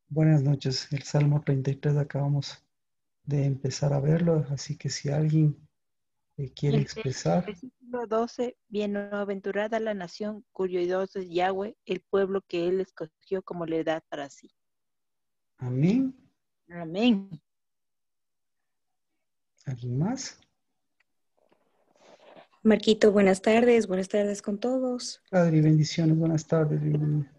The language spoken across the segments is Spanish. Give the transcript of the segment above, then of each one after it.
Buenas noches. El Salmo 33 acabamos de empezar a verlo, así que si alguien quiere El expresar, versículo 12, bienaventurada la nación cuyo Dios es Yahweh, el pueblo que él escogió como heredad para sí. amén. Amén. ¿Alguien más? Marquito, buenas tardes con todos. Padre, bendiciones, buenas tardes, bienvenido.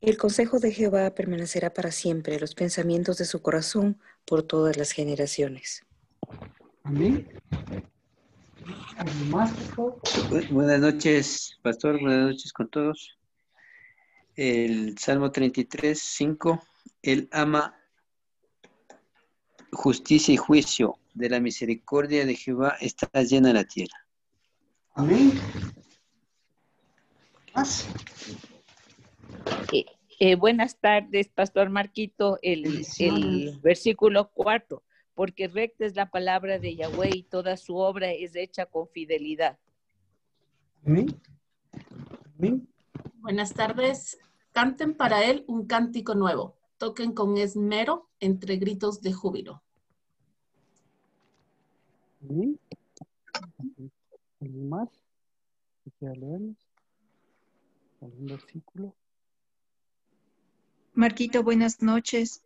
El consejo de Jehová permanecerá para siempre, los pensamientos de su corazón por todas las generaciones. Amén. ¿Alguien más, por favor? Buenas noches, pastor. Buenas noches con todos. El Salmo 33, 5. Él ama justicia y juicio. De la misericordia de Jehová está llena la tierra. Amén. ¿Más? Buenas tardes, Pastor Marquito, Bendiciones. el versículo 4, porque recta es la palabra de Yahweh y toda su obra es hecha con fidelidad. Amén. Amén. Buenas tardes. Canten para él un cántico nuevo. Toquen con esmero entre gritos de júbilo. Amén. ¿Alguien más? ¿Quisiera leernos algún versículo? Marquito, buenas noches.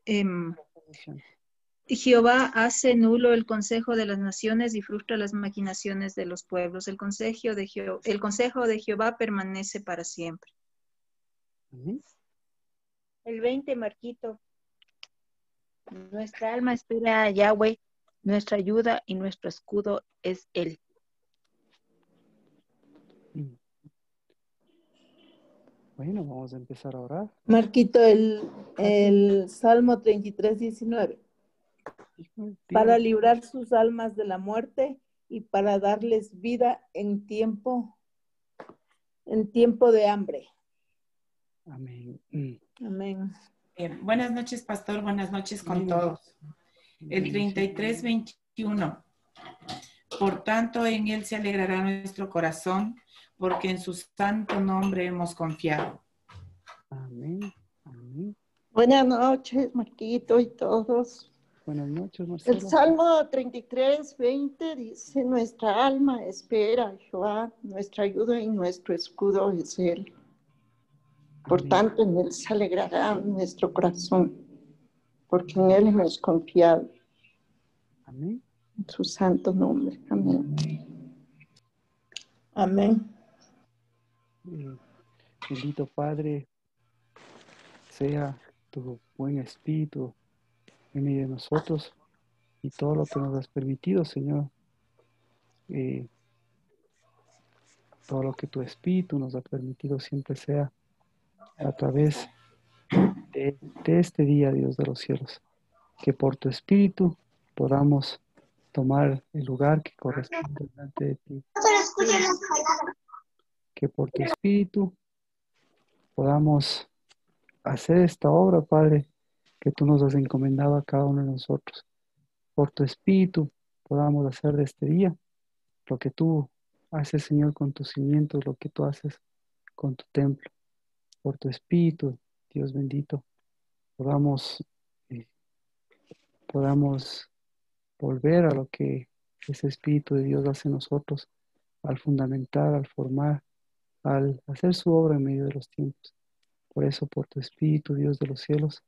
Jehová hace nulo el consejo de las naciones y frustra las maquinaciones de los pueblos. El consejo de Jehová permanece para siempre. Amén. El 20, Marquito. Nuestra alma espera a Yahweh, nuestra ayuda y nuestro escudo es él. Bueno, vamos a empezar a orar. Marquito, el Salmo 33, 19. Para librar sus almas de la muerte y para darles vida en tiempo de hambre. Amén. Amén. Buenas noches, pastor. Buenas noches con todos. El 33, 21. Por tanto, en él se alegrará nuestro corazón, porque en su santo nombre hemos confiado. Amén. Amén. Buenas noches, Marquito y todos. Buenas noches, El Marcela. Salmo 33, 20 dice, nuestra alma espera a Jehová, nuestra ayuda y nuestro escudo es él. Por Amén. tanto, en él se alegrará nuestro corazón, porque en él hemos confiado. Amén. En su santo nombre. Amén. Amén. Bendito Padre, sea tu buen espíritu en medio de nosotros y todo lo que nos has permitido, Señor. Todo lo que tu espíritu nos ha permitido siempre sea a través de este día, Dios de los cielos. Que por tu espíritu podamos tomar el lugar que corresponde delante de ti. Que por tu espíritu podamos hacer esta obra, Padre, que tú nos has encomendado a cada uno de nosotros. Por tu espíritu podamos hacer de este día lo que tú haces, Señor, con tus cimientos, lo que tú haces con tu templo. Por tu espíritu, Dios bendito, podamos, podamos volver a lo que ese espíritu de Dios hace en nosotros, al fundamentar, al formar, al hacer su obra en medio de los tiempos. Por eso, por tu espíritu, Dios de los cielos,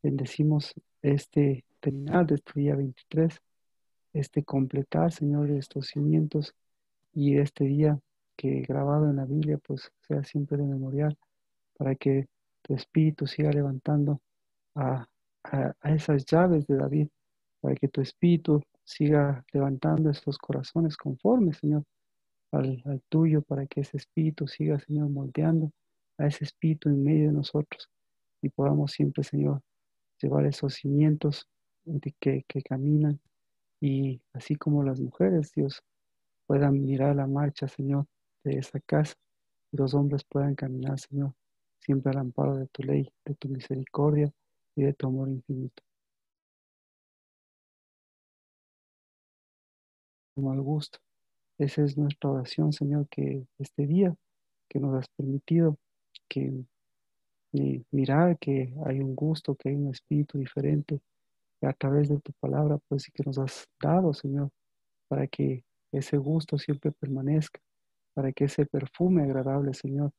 bendecimos este terminar de este día 23, este completar, Señor, de estos cimientos y este día que grabado en la Biblia, pues sea siempre de memorial, para que tu espíritu siga levantando a, a esas llaves de David, para que tu espíritu siga levantando estos corazones conformes, Señor, al tuyo, para que ese espíritu siga, Señor, moldeando a ese espíritu en medio de nosotros y podamos siempre, Señor, llevar esos cimientos que caminan y así como las mujeres, Dios, puedan mirar la marcha, Señor, de esa casa y los hombres puedan caminar, Señor, siempre al amparo de tu ley, de tu misericordia y de tu amor infinito. Con mal gusto. Esa es nuestra oración, Señor, que este día que nos has permitido, que y mirar que hay un gusto, que hay un espíritu diferente a través de tu palabra, pues sí que nos has dado, Señor, para que ese gusto siempre permanezca, para que ese perfume agradable, Señor,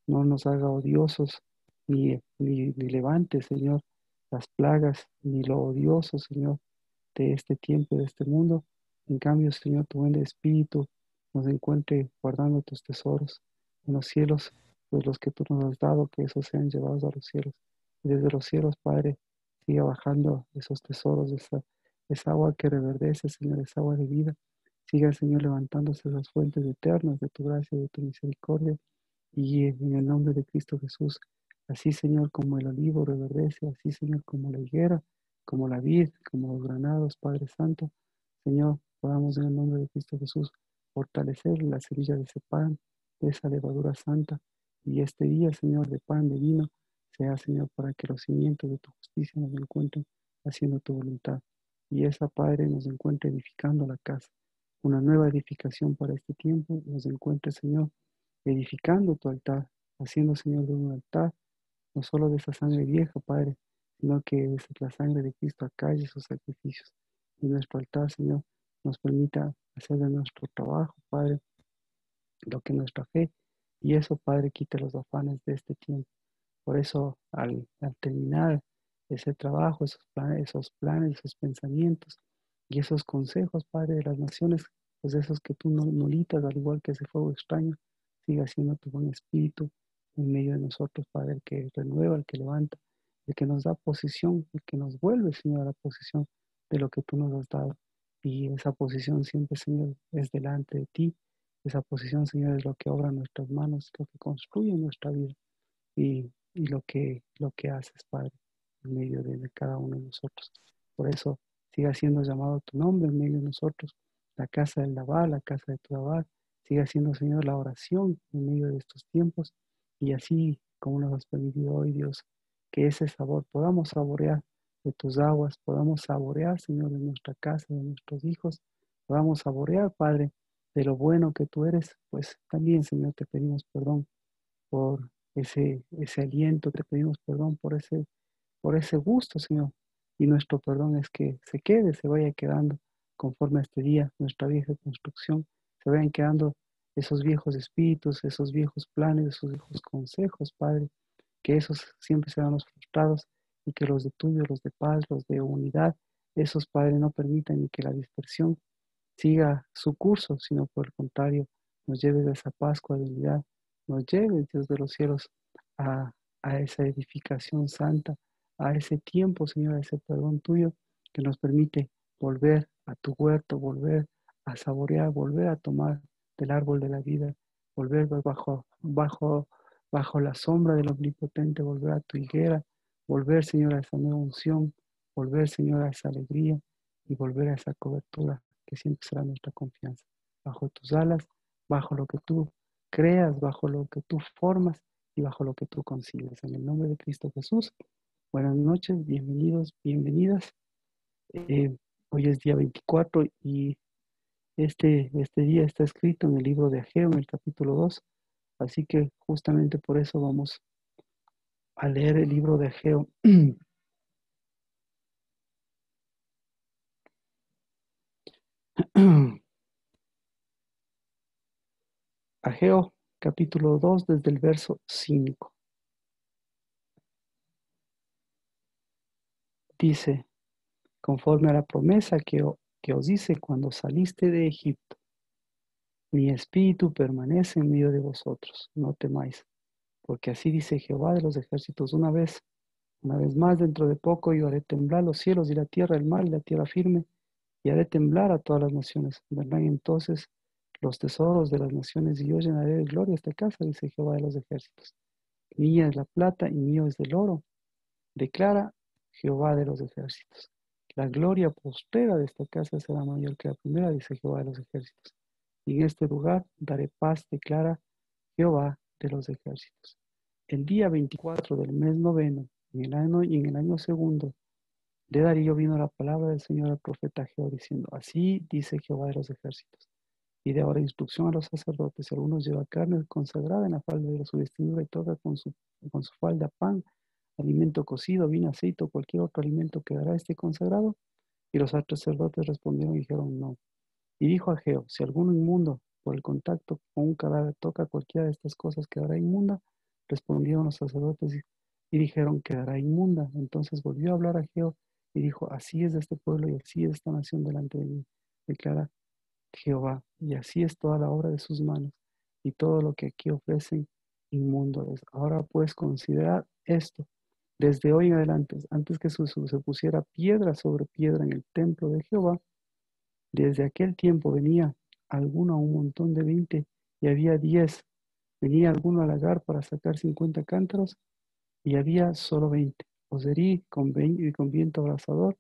no nos haga odiosos, ni levante, Señor, las plagas, ni lo odioso, Señor, de este tiempo, de este mundo. En cambio, Señor, tu buen espíritu nos encuentre guardando tus tesoros en los cielos, pues los que tú nos has dado, que esos sean llevados a los cielos. Y desde los cielos, Padre, siga bajando esos tesoros, esa agua que reverdece, Señor, esa agua de vida. Siga, Señor, levantándose esas fuentes eternas de tu gracia y de tu misericordia. Y en el nombre de Cristo Jesús, así, Señor, como el olivo reverdece, así, Señor, como la higuera, como la vid, como los granados, Padre Santo, Señor, podamos en el nombre de Cristo Jesús fortalecer la semilla de ese pan, de esa levadura santa, y este día, Señor, de pan, de vino, sea, Señor, para que los cimientos de tu justicia nos encuentren haciendo tu voluntad. Y esa, Padre, nos encuentre edificando la casa, una nueva edificación para este tiempo, nos encuentre, Señor, edificando tu altar, haciendo, Señor, de un altar, no solo de esa sangre vieja, Padre, sino que es la sangre de Cristo acalle sus sacrificios. Y nuestro altar, Señor, nos permita hacer de nuestro trabajo, Padre, lo que nuestra fe, y eso, Padre, quite los afanes de este tiempo. Por eso, al terminar ese trabajo, esos planes, esos pensamientos y esos consejos, Padre, de las naciones, pues esos que tú no nulitas, al igual que ese fuego extraño, siga siendo tu buen espíritu en medio de nosotros, Padre, el que renueva, el que levanta, el que nos da posición, el que nos vuelve, Señor, a la posición de lo que tú nos has dado. Y esa posición siempre, Señor, es delante de ti. Esa posición, Señor, es lo que obra en nuestras manos, lo que construye nuestra vida y lo que haces, Padre, en medio de cada uno de nosotros. Por eso, siga siendo llamado tu nombre en medio de nosotros, la casa del Labá, la casa de tu Labá, siga siendo, Señor, la oración en medio de estos tiempos, y así como nos has permitido hoy, Dios, que ese sabor podamos saborear de tus aguas, podamos saborear, Señor, de nuestra casa, de nuestros hijos, podamos saborear, Padre, de lo bueno que tú eres, pues también, Señor, te pedimos perdón por ese aliento, te pedimos perdón por ese gusto, Señor. Y nuestro perdón es que se quede, se vaya quedando conforme a este día, nuestra vieja construcción, se vayan quedando esos viejos espíritus, esos viejos planes, esos viejos consejos, Padre, que esos siempre serán los frustrados y que los de tuyo, los de paz, los de unidad, esos, Padre, no permitan ni que la dispersión siga su curso, sino por el contrario, nos lleves a esa Pascua de unidad, nos lleves, Dios de los cielos, a, a esa edificación santa, a ese tiempo, Señor, a ese perdón tuyo que nos permite volver a tu huerto, volver a saborear, volver a tomar del árbol de la vida, volver bajo la sombra del Omnipotente, volver a tu higuera, volver, Señor, a esa nueva unción, volver, Señor, a esa alegría y volver a esa cobertura que siempre será nuestra confianza. Bajo tus alas, bajo lo que tú creas, bajo lo que tú formas y bajo lo que tú concibes. En el nombre de Cristo Jesús, buenas noches, bienvenidos, bienvenidas. Hoy es día 24 y este día está escrito en el libro de Ageo, en el capítulo 2. Así que justamente por eso vamos a leer el libro de Ageo. Ageo, capítulo 2, desde el verso 5. Dice, conforme a la promesa que os hice cuando saliste de Egipto, mi espíritu permanece en medio de vosotros, no temáis, porque así dice Jehová de los ejércitos, una vez más dentro de poco yo haré temblar los cielos y la tierra, el mar y la tierra firme, y haré temblar a todas las naciones. Vendrán entonces los tesoros de las naciones y yo llenaré de gloria esta casa, dice Jehová de los ejércitos. Mía es la plata y mío es el oro, declara Jehová de los ejércitos. La gloria postrera de esta casa será mayor que la primera, dice Jehová de los ejércitos. Y en este lugar daré paz, declara Jehová de los ejércitos. El día 24 del mes noveno, en el año segundo de Darío, vino la palabra del Señor al profeta Ageo diciendo, así dice Jehová de los ejércitos. y de ahora instrucción a los sacerdotes. Si alguno lleva carne consagrada en la falda de su vestidura y toca con su falda pan, alimento cocido, vino, aceite o cualquier otro alimento que dará este consagrado. Y los sacerdotes respondieron y dijeron no. Y dijo Ageo, si alguno inmundo por el contacto con un cadáver toca cualquiera de estas cosas, quedará inmunda. Respondieron los sacerdotes y dijeron, quedará inmunda. Entonces volvió a hablar Ageo y dijo, así es de este pueblo y así es esta nación delante de mí, declara Jehová, y así es toda la obra de sus manos, y todo lo que aquí ofrecen inmundo es. Ahora pues considerad esto, desde hoy en adelante, antes que se pusiera piedra sobre piedra en el templo de Jehová, desde aquel tiempo venía alguno a un montón de 20 y había 10, venía alguno al lagar para sacar 50 cántaros y había solo 20. Os herí con viento abrasador,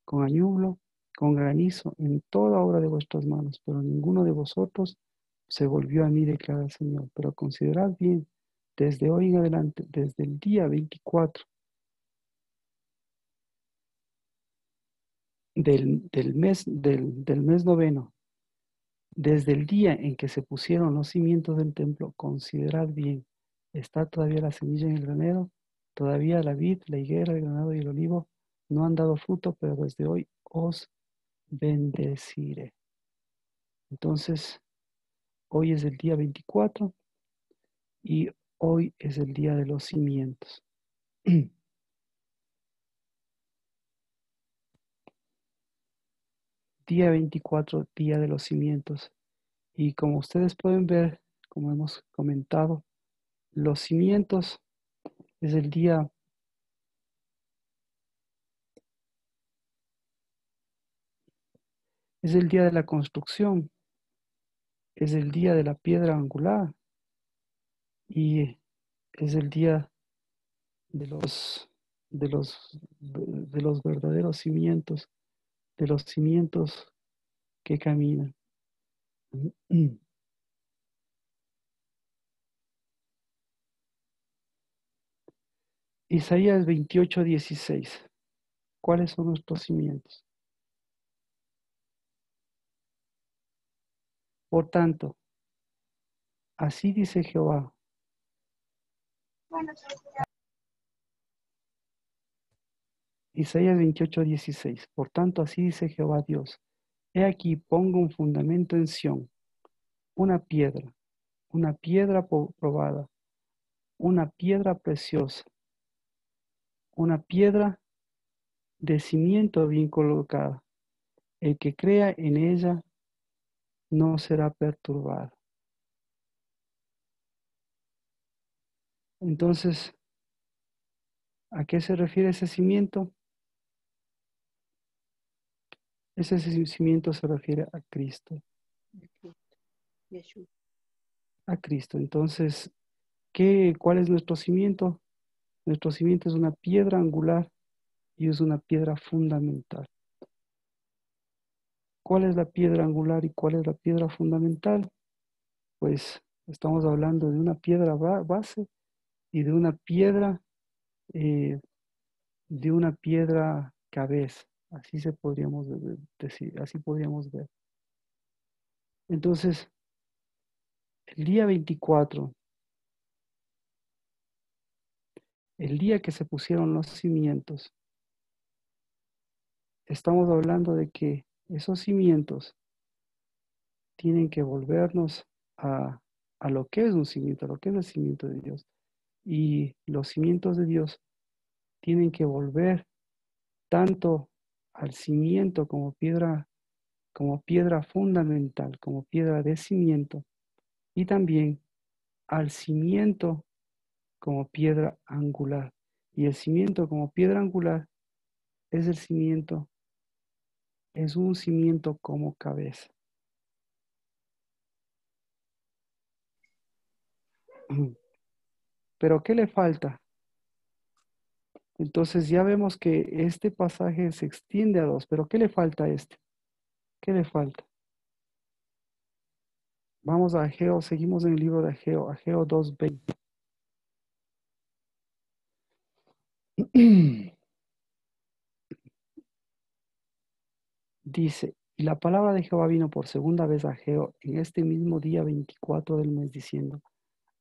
con añublo, con granizo, en toda obra de vuestras manos, pero ninguno de vosotros se volvió a mí, declara el Señor. Pero considerad bien, desde hoy en adelante, desde el día 24 del mes noveno, desde el día en que se pusieron los cimientos del templo, considerad bien, está todavía la semilla en el granero, todavía la vid, la higuera, el granado y el olivo no han dado fruto, pero desde hoy os bendeciré. Entonces, hoy es el día 24 y hoy es el día de los cimientos. Día 24, día de los cimientos. Y como ustedes pueden ver, como hemos comentado, los cimientos es el día de la construcción, es el día de la piedra angular y es el día de los verdaderos cimientos, de los cimientos que caminan. Isaías 28:16. ¿Cuáles son nuestros cimientos? Por tanto, así dice Jehová. Isaías 28:16. Por tanto, así dice Jehová Dios. He aquí pongo un fundamento en Sión, una piedra probada, una piedra preciosa, una piedra de cimiento bien colocada. El que crea en ella no será perturbado. Entonces, ¿a qué se refiere ese cimiento? Ese cimiento se refiere a Cristo. A Cristo. Entonces, ¿cuál es nuestro cimiento? Nuestro cimiento es una piedra angular y es una piedra fundamental. ¿Cuál es la piedra angular y cuál es la piedra fundamental? Pues estamos hablando de una piedra base y de una piedra cabeza. Así se podríamos decir, así podríamos ver. Entonces, el día 24, el día que se pusieron los cimientos, estamos hablando de que esos cimientos tienen que volvernos a lo que es un cimiento, a lo que es el cimiento de Dios. Y los cimientos de Dios tienen que volver tanto al cimiento como piedra fundamental, como piedra de cimiento, y también al cimiento como piedra angular. Y el cimiento como piedra angular es un cimiento como cabeza. Pero ¿qué le falta? Entonces ya vemos que este pasaje se extiende a 2, pero ¿qué le falta a este? ¿Qué le falta? Vamos a Ageo, seguimos en el libro de Ageo, Ageo 2:20. Dice, Y la palabra de Jehová vino por segunda vez a Ageo en este mismo día 24 del mes, diciendo: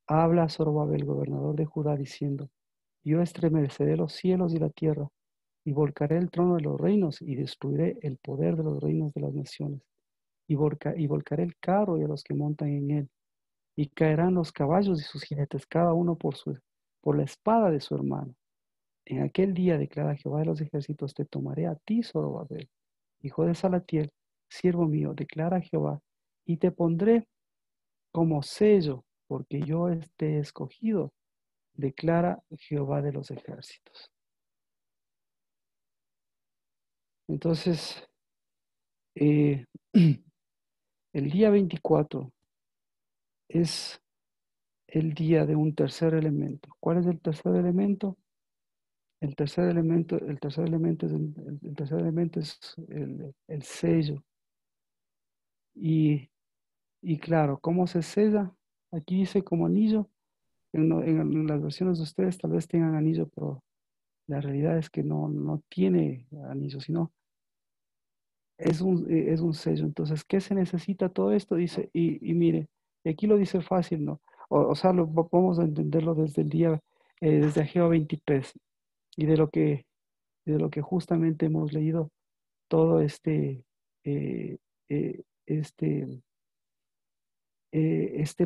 habla a Zorobabel, gobernador de Judá, diciendo: yo estremeceré los cielos y la tierra, y volcaré el trono de los reinos, y destruiré el poder de los reinos de las naciones, y volcaré el carro y a los que montan en él, y caerán los caballos y sus jinetes, cada uno por la espada de su hermano. En aquel día, declara Jehová de los ejércitos, te tomaré a ti, Zorobabel, hijo de Salatiel, siervo mío, declara Jehová, y te pondré como sello, porque yo te he escogido, declara Jehová de los ejércitos. Entonces, el día 24 es el día de un tercer elemento. ¿Cuál es el tercer elemento? El tercer elemento es el sello. Y claro, ¿cómo se sella? Aquí dice como anillo. En las versiones de ustedes tal vez tengan anillo, pero la realidad es que no tiene anillo, sino es un sello. Entonces, ¿qué se necesita todo esto? Dice, y mire, y aquí lo dice fácil, ¿no? O sea, vamos a entenderlo desde el día, desde Ageo 23, y de lo que justamente hemos leído todo este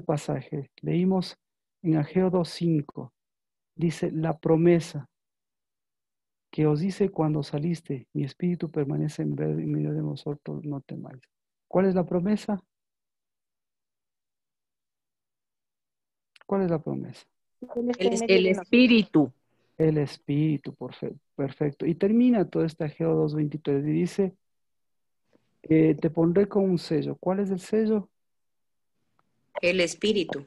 pasaje. Leímos en Ageo 2:5, dice, la promesa que os dice cuando saliste, mi espíritu permanece en medio de vosotros, no temáis. ¿Cuál es la promesa? ¿Cuál es la promesa? El espíritu. El espíritu, perfecto. Y termina todo este Ageo 2:23 y dice, te pondré con un sello. ¿Cuál es el sello? El espíritu.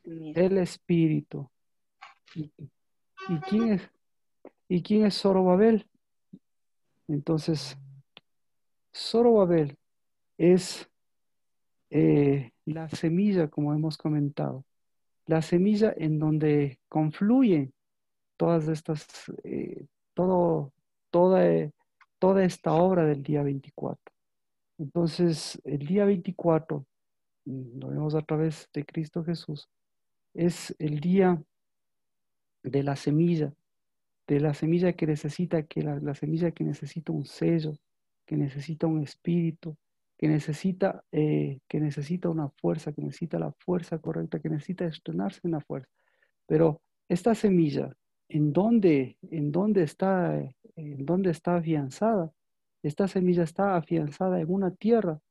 El espíritu. ¿Y quién es? ¿Y quién es Zorobabel? Entonces, Zorobabel es la semilla, como hemos comentado, la semilla en donde confluyen todas estas, todo, toda esta obra del día 24. Entonces, el día 24, lo vemos a través de Cristo Jesús, es el día de la semilla que necesita, la semilla que necesita un sello, que necesita un espíritu, que necesita una fuerza, que necesita la fuerza correcta, que necesita estrenarse en la fuerza. Pero esta semilla, en dónde está afianzada? Esta semilla está afianzada en una tierra.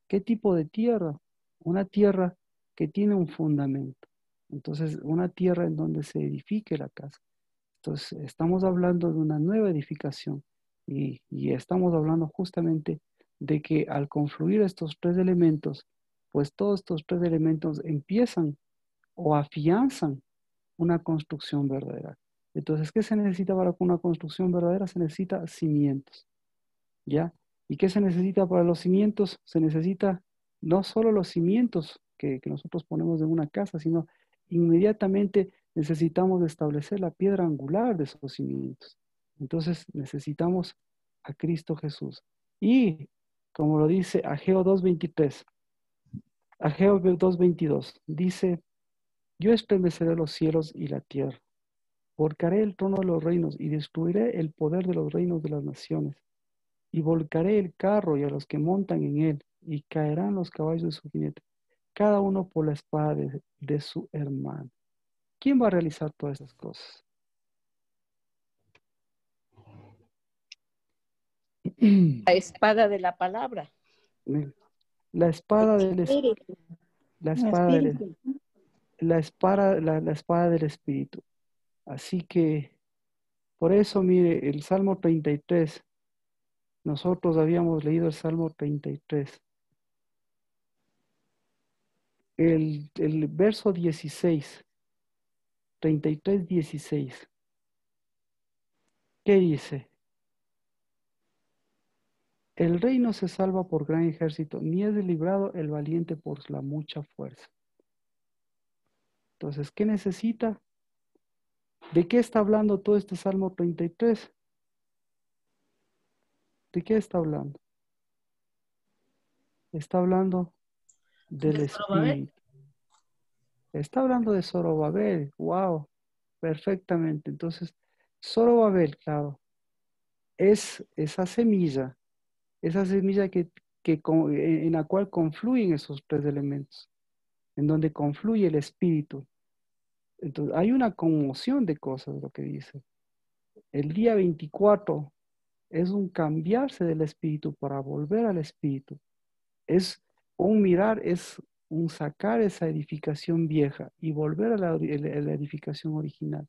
¿Qué tipo de tierra? Una tierra que tiene un fundamento. Entonces, una tierra en donde se edifique la casa. Entonces, estamos hablando de una nueva edificación y estamos hablando justamente de que al confluir estos tres elementos, pues todos estos tres elementos empiezan o afianzan una construcción verdadera. Entonces, ¿qué se necesita para una construcción verdadera? Se necesita cimientos, ¿ya? ¿Y qué se necesita para los cimientos? Se necesita no solo los cimientos que nosotros ponemos en una casa, sino inmediatamente necesitamos establecer la piedra angular de esos cimientos. Entonces necesitamos a Cristo Jesús. Y como lo dice Ageo 2:23, Ageo 2:22, dice, yo estremeceré los cielos y la tierra, volcaré el trono de los reinos y destruiré el poder de los reinos de las naciones. Y volcaré el carro y a los que montan en él, y caerán los caballos de su jinete, cada uno por la espada de su hermano. ¿Quién va a realizar todas esas cosas? La espada de la palabra. La espada del Espíritu. La espada del Espíritu. Así que, por eso, mire, el Salmo 33, nosotros habíamos leído el Salmo 33. El verso 16, 33, 16. ¿Qué dice? El rey no se salva por gran ejército, ni es librado el valiente por la mucha fuerza. Entonces, ¿qué necesita? ¿De qué está hablando todo este Salmo 33? ¿De qué está hablando? Está hablando del ¿De Zorobabel? Espíritu. Está hablando de Zorobabel. Wow, perfectamente. Entonces, Zorobabel, claro, es esa semilla en la cual confluyen esos tres elementos, en donde confluye el Espíritu. Entonces, hay una conmoción de cosas, lo que dice. El día 24 es un cambiarse del Espíritu para volver al Espíritu. Es un mirar, es un sacar esa edificación vieja y volver a la edificación original.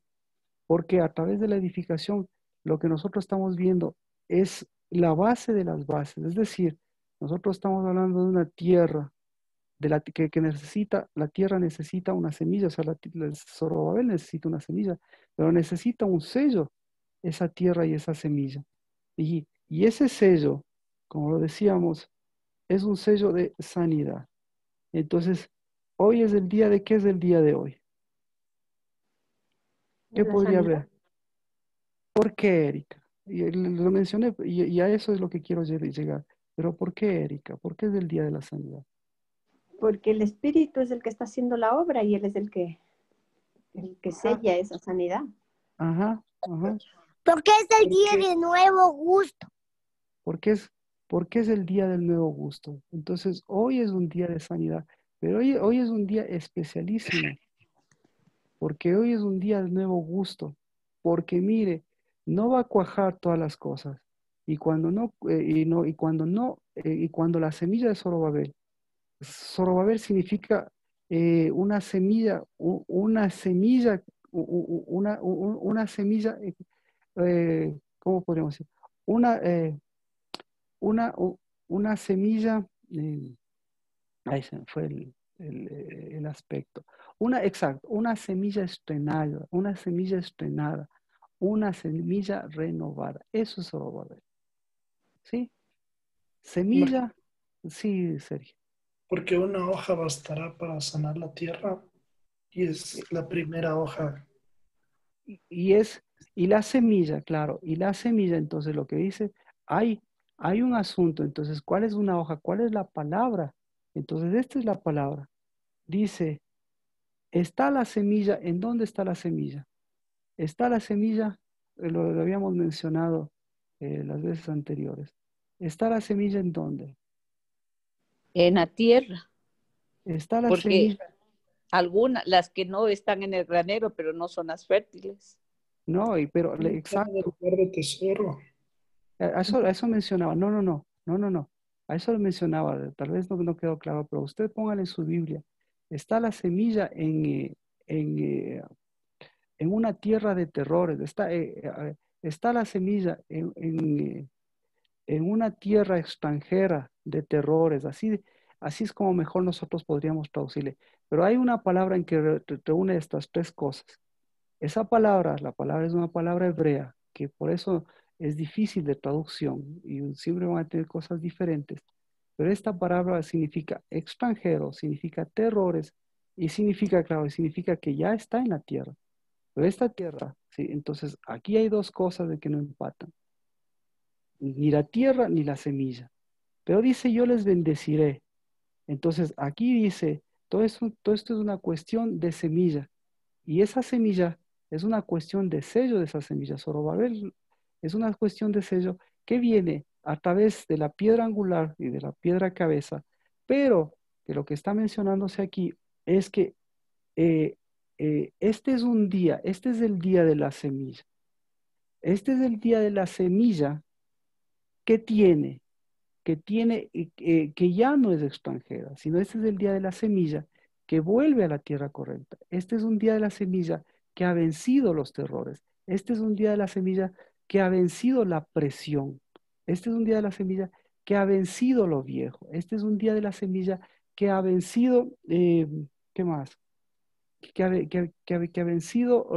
Porque a través de la edificación, lo que nosotros estamos viendo es la base de las bases. Es decir, nosotros estamos hablando de una tierra que necesita, la tierra necesita una semilla, o sea, el Zorobabel necesita una semilla, pero necesita un sello, esa tierra y esa semilla. Y ese sello, como lo decíamos, es un sello de sanidad. Entonces, hoy es el día de, ¿qué es el día de hoy? ¿Qué La podría sanidad. haber? ¿Por qué, Erika? Y lo mencioné, y a eso es lo que quiero llegar. Pero ¿por qué, Erika? ¿Por qué es el día de la sanidad? Porque el Espíritu es el que está haciendo la obra y Él es el que sella esa sanidad. Ajá, ajá. Porque es el día de nuevo gusto. Porque es el día del nuevo gusto. Entonces, hoy es un día de sanidad, pero hoy es un día especialísimo, porque hoy es un día del nuevo gusto, porque mire, no va a cuajar todas las cosas. Y cuando la semilla de Zorobabel significa una semilla, una semilla, una semilla, ¿cómo podríamos decir? Una, una semilla, ahí se me fue el aspecto. Exacto, una semilla estrenada, una semilla renovada. Eso es Zorobabel. ¿Sí? Semilla, sí, Sergio. Porque una hoja bastará para sanar la tierra y es la primera hoja. Y la semilla, claro, y la semilla, entonces lo que dice, hay un asunto, entonces, ¿cuál es una hoja? ¿Cuál es la palabra? Entonces, esta es la palabra. Dice, está la semilla, ¿en dónde está la semilla? Está la semilla, lo habíamos mencionado las veces anteriores. ¿Está la semilla en dónde? En la tierra. Está la Porque semilla. algunas, las que no están en el granero, pero no son las fértiles. No, exacto. De tesoro. A eso mencionaba. No. A eso lo mencionaba. Tal vez no quedó claro, pero usted póngale en su Biblia. Está la semilla en una tierra de terrores. Está la semilla en una tierra extranjera de terrores. Así es como mejor nosotros podríamos traducirle. Pero hay una palabra en que reúne estas tres cosas. Esa palabra, la palabra es una palabra hebrea, que por eso es difícil de traducción y siempre van a tener cosas diferentes. Pero esta palabra significa extranjero, significa terrores y significa que ya está en la tierra. Pero esta tierra, sí, entonces aquí hay dos cosas de que no empatan. Ni la tierra ni la semilla. Pero dice, yo les bendeciré. Entonces aquí dice, todo esto es una cuestión de semilla. Y esa semilla es una cuestión de sello de esa semilla. Zorobabel es una cuestión de sello que viene a través de la piedra angular y de la piedra cabeza, pero que lo que está mencionándose aquí es que este es el día de la semilla. Este es el día de la semilla que ya no es extranjera, sino este es el día de la semilla que vuelve a la tierra correcta. Este es un día de la semilla que ha vencido los terrores. Este es un día de la semilla que ha vencido la presión. Este es un día de la semilla que ha vencido lo viejo. Este es un día de la semilla que ha vencido, ¿qué más? Que ha vencido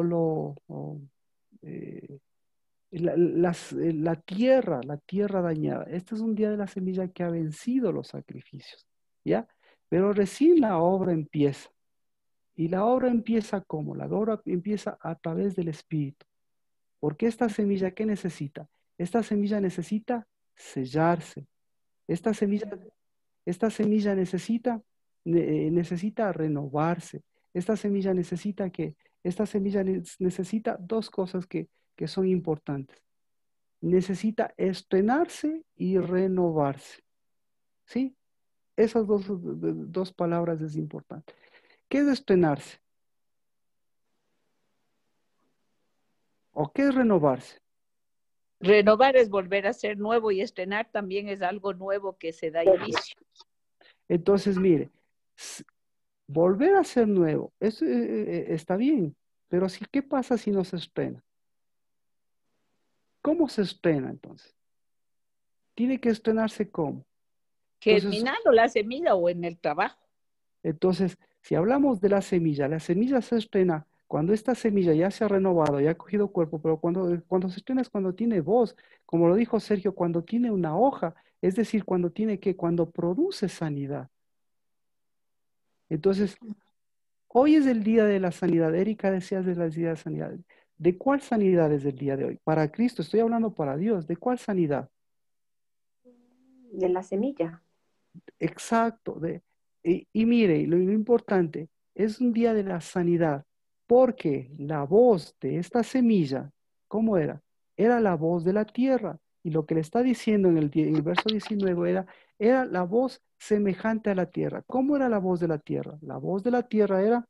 la tierra dañada. Este es un día de la semilla que ha vencido los sacrificios, ¿ya? Pero recién la obra empieza. Y la obra empieza ¿cómo? La obra empieza a través del Espíritu. Porque esta semilla, ¿qué necesita? Esta semilla necesita sellarse. Esta semilla esta semilla necesita renovarse. Esta semilla necesita dos cosas que son importantes. Necesita estrenarse y renovarse. ¿Sí? Esas dos palabras es importante. ¿Qué es estrenarse? ¿O qué es renovarse? Renovar es volver a ser nuevo y estrenar también es algo nuevo que se da inicio. Entonces, mire, volver a ser nuevo, eso está bien, pero ¿qué pasa si no se estrena? ¿Cómo se estrena entonces? Tiene que estrenarse ¿cómo? Germinando la semilla o en el trabajo. Entonces, si hablamos de la semilla se estrena cuando esta semilla ya se ha renovado, ya ha cogido cuerpo, pero cuando se estrena es cuando tiene voz, como lo dijo Sergio, cuando tiene una hoja, es decir, cuando produce sanidad. Entonces, hoy es el día de la sanidad. Erika, decías de la día de sanidad. ¿De cuál sanidad es el día de hoy? Para Cristo, estoy hablando para Dios. ¿De cuál sanidad? De la semilla. Exacto. Y mire, lo importante, es un día de la sanidad, porque la voz de esta semilla, ¿cómo era? Era la voz de la tierra. Y lo que le está diciendo en el verso 19 era la voz semejante a la tierra. ¿Cómo era la voz de la tierra? La voz de la tierra era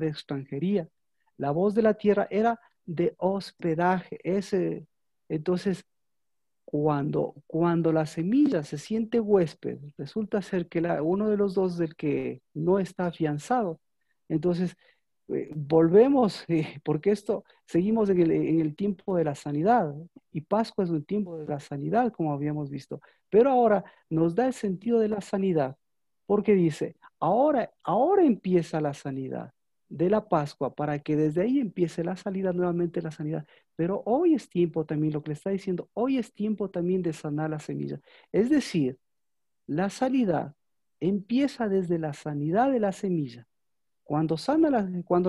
de extranjería. La voz de la tierra era de hospedaje. Entonces, cuando la semilla se siente huésped, resulta ser que uno de los dos del que no está afianzado. Entonces, volvemos, porque seguimos en el tiempo de la sanidad, y Pascua es un tiempo de la sanidad, como habíamos visto. Pero ahora nos da el sentido de la sanidad, porque dice, ahora empieza la sanidad de la Pascua, para que desde ahí empiece la salida nuevamente, la sanidad. Pero hoy es tiempo también, lo que le está diciendo, hoy es tiempo también de sanar la semilla. Es decir, la sanidad empieza desde la sanidad de la semilla. Cuando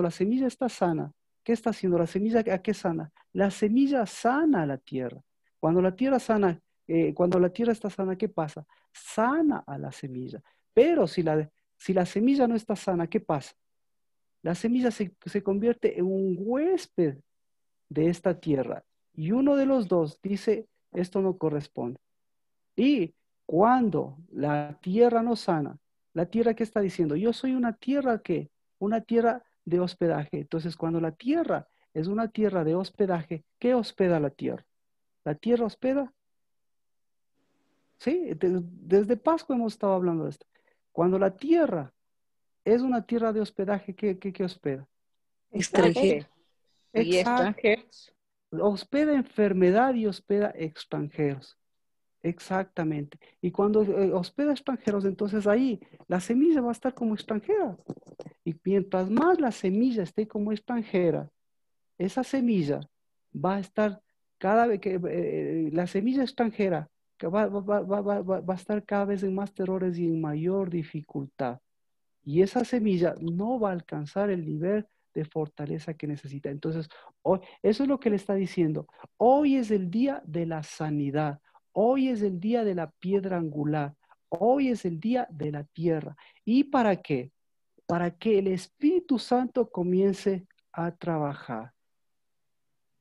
la semilla está sana, ¿qué está haciendo la semilla? ¿A qué sana? La semilla sana a la tierra. Cuando la tierra está sana, ¿qué pasa? Sana a la semilla. Pero si la semilla no está sana, ¿qué pasa? La semilla se convierte en un huésped de esta tierra. Y uno de los dos dice, esto no corresponde. Y cuando la tierra no sana, la tierra que está diciendo, yo soy una tierra que, una tierra de hospedaje. Entonces, cuando la tierra es una tierra de hospedaje, ¿qué hospeda la tierra? ¿La tierra hospeda? Sí, desde Pascua hemos estado hablando de esto. Cuando la tierra es una tierra de hospedaje, ¿qué hospeda? Extranjero. Y extranjeros. Hospeda enfermedad y hospeda extranjeros. Exactamente. Y cuando hospeda extranjeros, entonces ahí la semilla va a estar como extranjera. Y mientras más la semilla esté como extranjera, esa semilla va a estar cada vez que la semilla extranjera que va a estar cada vez en más terrores y en mayor dificultad. Y esa semilla no va a alcanzar el nivel de fortaleza que necesita. Entonces, eso es lo que le está diciendo. Hoy es el día de la sanidad. Hoy es el día de la piedra angular. Hoy es el día de la tierra. ¿Y para qué? Para que el Espíritu Santo comience a trabajar.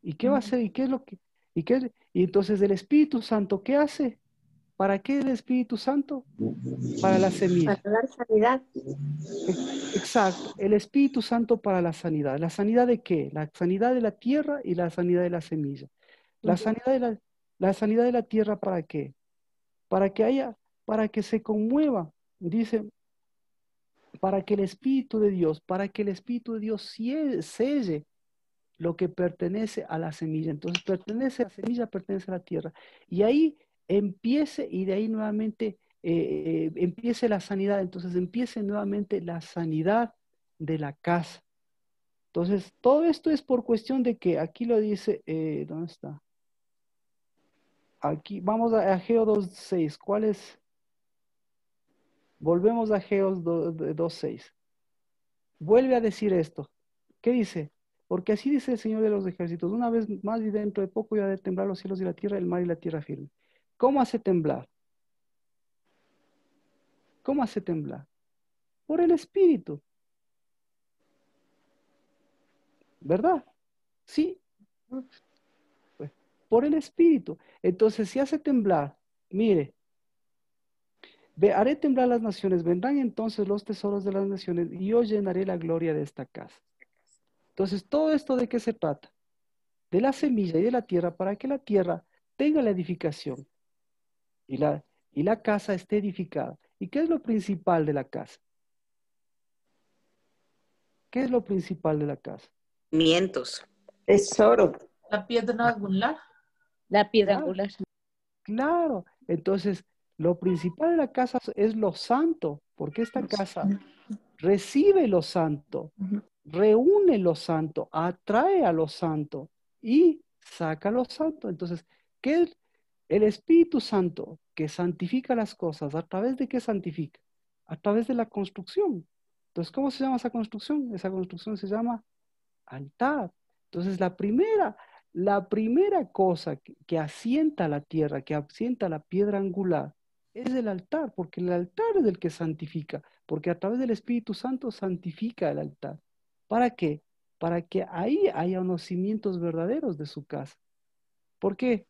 ¿Y qué va a hacer? ¿Y qué es lo que? Y entonces el Espíritu Santo, ¿qué hace? ¿Para qué el Espíritu Santo? Para la semilla. Para dar sanidad. Exacto, el Espíritu Santo para la sanidad. ¿La sanidad de qué? La sanidad de la tierra y la sanidad de la semilla. La sanidad de la tierra, ¿para qué? Para que se conmueva, dice, para que el Espíritu de Dios selle lo que pertenece a la semilla. Entonces, pertenece a la semilla, pertenece a la tierra. Y ahí empiece, y de ahí nuevamente empiece la sanidad. Entonces, empiece nuevamente la sanidad de la casa. Entonces, todo esto es por cuestión de que aquí lo dice, ¿dónde está? Aquí, vamos a Ageo 2.6. ¿Cuál es? Volvemos a Ageo 2.6. Vuelve a decir esto. ¿Qué dice? Porque así dice el Señor de los ejércitos, una vez más y dentro de poco iba a temblar los cielos y la tierra, el mar y la tierra firme. ¿Cómo hace temblar? ¿Cómo hace temblar? Por el Espíritu. ¿Verdad? Sí. Por el Espíritu. Entonces, si hace temblar, mire, haré temblar las naciones, vendrán entonces los tesoros de las naciones y yo llenaré la gloria de esta casa. Entonces, ¿todo esto de qué se trata? De la semilla y de la tierra para que la tierra tenga la edificación y la casa esté edificada. ¿Y qué es lo principal de la casa? ¿Qué es lo principal de la casa? Mientos. Tesoro. La piedra angular. La piedra Claro. angular. Claro, entonces lo principal de la casa es lo santo, porque esta casa recibe lo santo, reúne lo santo, atrae a lo santo y saca lo santo. Entonces, ¿qué es el Espíritu Santo que santifica las cosas? ¿A través de qué santifica? A través de la construcción. Entonces, ¿cómo se llama esa construcción? Esa construcción se llama altar. Entonces, la primera cosa que asienta la tierra, que asienta la piedra angular, es el altar, porque el altar es el que santifica, porque a través del Espíritu Santo santifica el altar. ¿Para qué? Para que ahí haya unos cimientos verdaderos de su casa. ¿Por qué?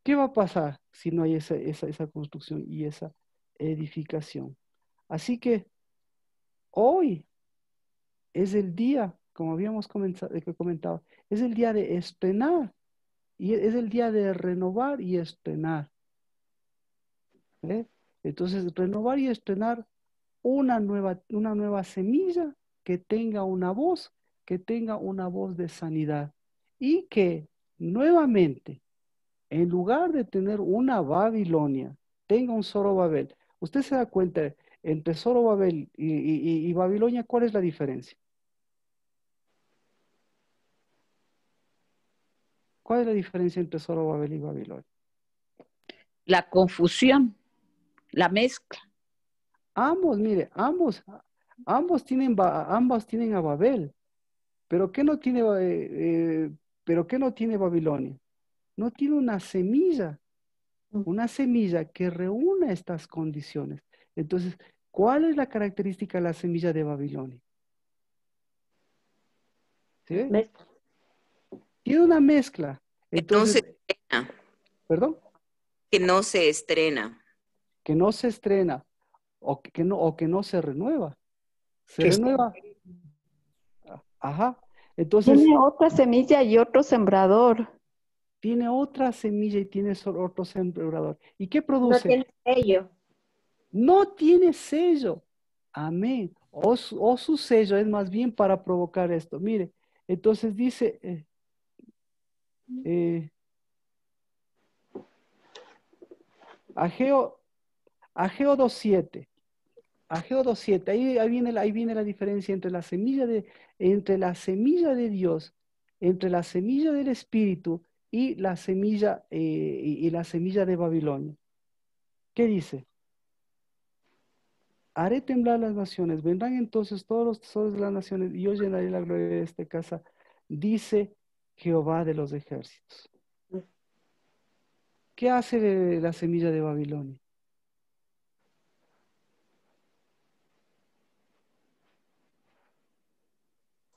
¿Qué va a pasar si no hay esa construcción y esa edificación? Así que hoy es el día, como habíamos comentado, es el día de estrenar, y es el día de renovar y estrenar. ¿Eh? Entonces, renovar y estrenar una nueva semilla que tenga una voz de sanidad. Y que nuevamente, en lugar de tener una Babilonia, tenga un Zorobabel. Usted se da cuenta, entre Zorobabel y Babilonia, ¿cuál es la diferencia? ¿Cuál es la diferencia entre Zorobabel y Babilonia? La confusión, la mezcla. Ambos tienen a Babel, pero ¿qué no tiene, Babilonia? No tiene una semilla que reúna estas condiciones. Entonces, ¿cuál es la característica de la semilla de Babilonia? ¿Sí ve? Tiene una mezcla. Entonces, Que no se estrena. ¿perdón? Que no se estrena. Que no se estrena o que no se renueva. Se renueva. Ajá. Entonces, Tiene otra semilla y otro sembrador. tiene otra semilla y tiene otro sembrador. ¿Y qué No produce? tiene sello. No tiene sello. Amén. O su sello es más bien para provocar esto. Mire, entonces dice Ageo 2:7. Ageo 2:7. Ahí viene la diferencia entre la semilla de Dios, entre la semilla del Espíritu y la semilla de Babilonia. ¿Qué dice? Haré temblar las naciones, vendrán entonces todos los tesoros de las naciones y yo llenaré la gloria de esta casa, dice Jehová de los ejércitos. ¿Qué hace la semilla de Babilonia?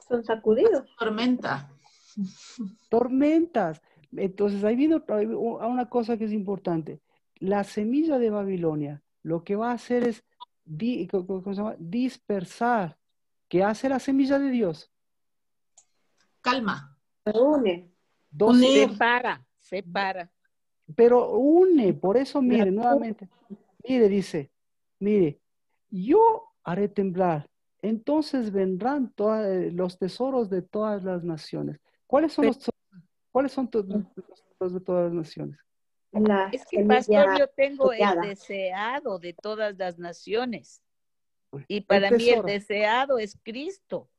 Son sacudidos. Tormenta. Tormentas. Entonces ahí viene una cosa que es importante. La semilla de Babilonia lo que va a hacer es ¿cómo se llama? Dispersar. ¿Qué hace la semilla de Dios? Calma. Une. Separa. Pero une, por eso mire, nuevamente, dice, yo haré temblar, entonces vendrán los tesoros de todas las naciones. ¿Cuáles son los tesoros de todas las naciones? Es que, pastor, yo tengo el deseado de todas las naciones. Y para mí el deseado es Cristo.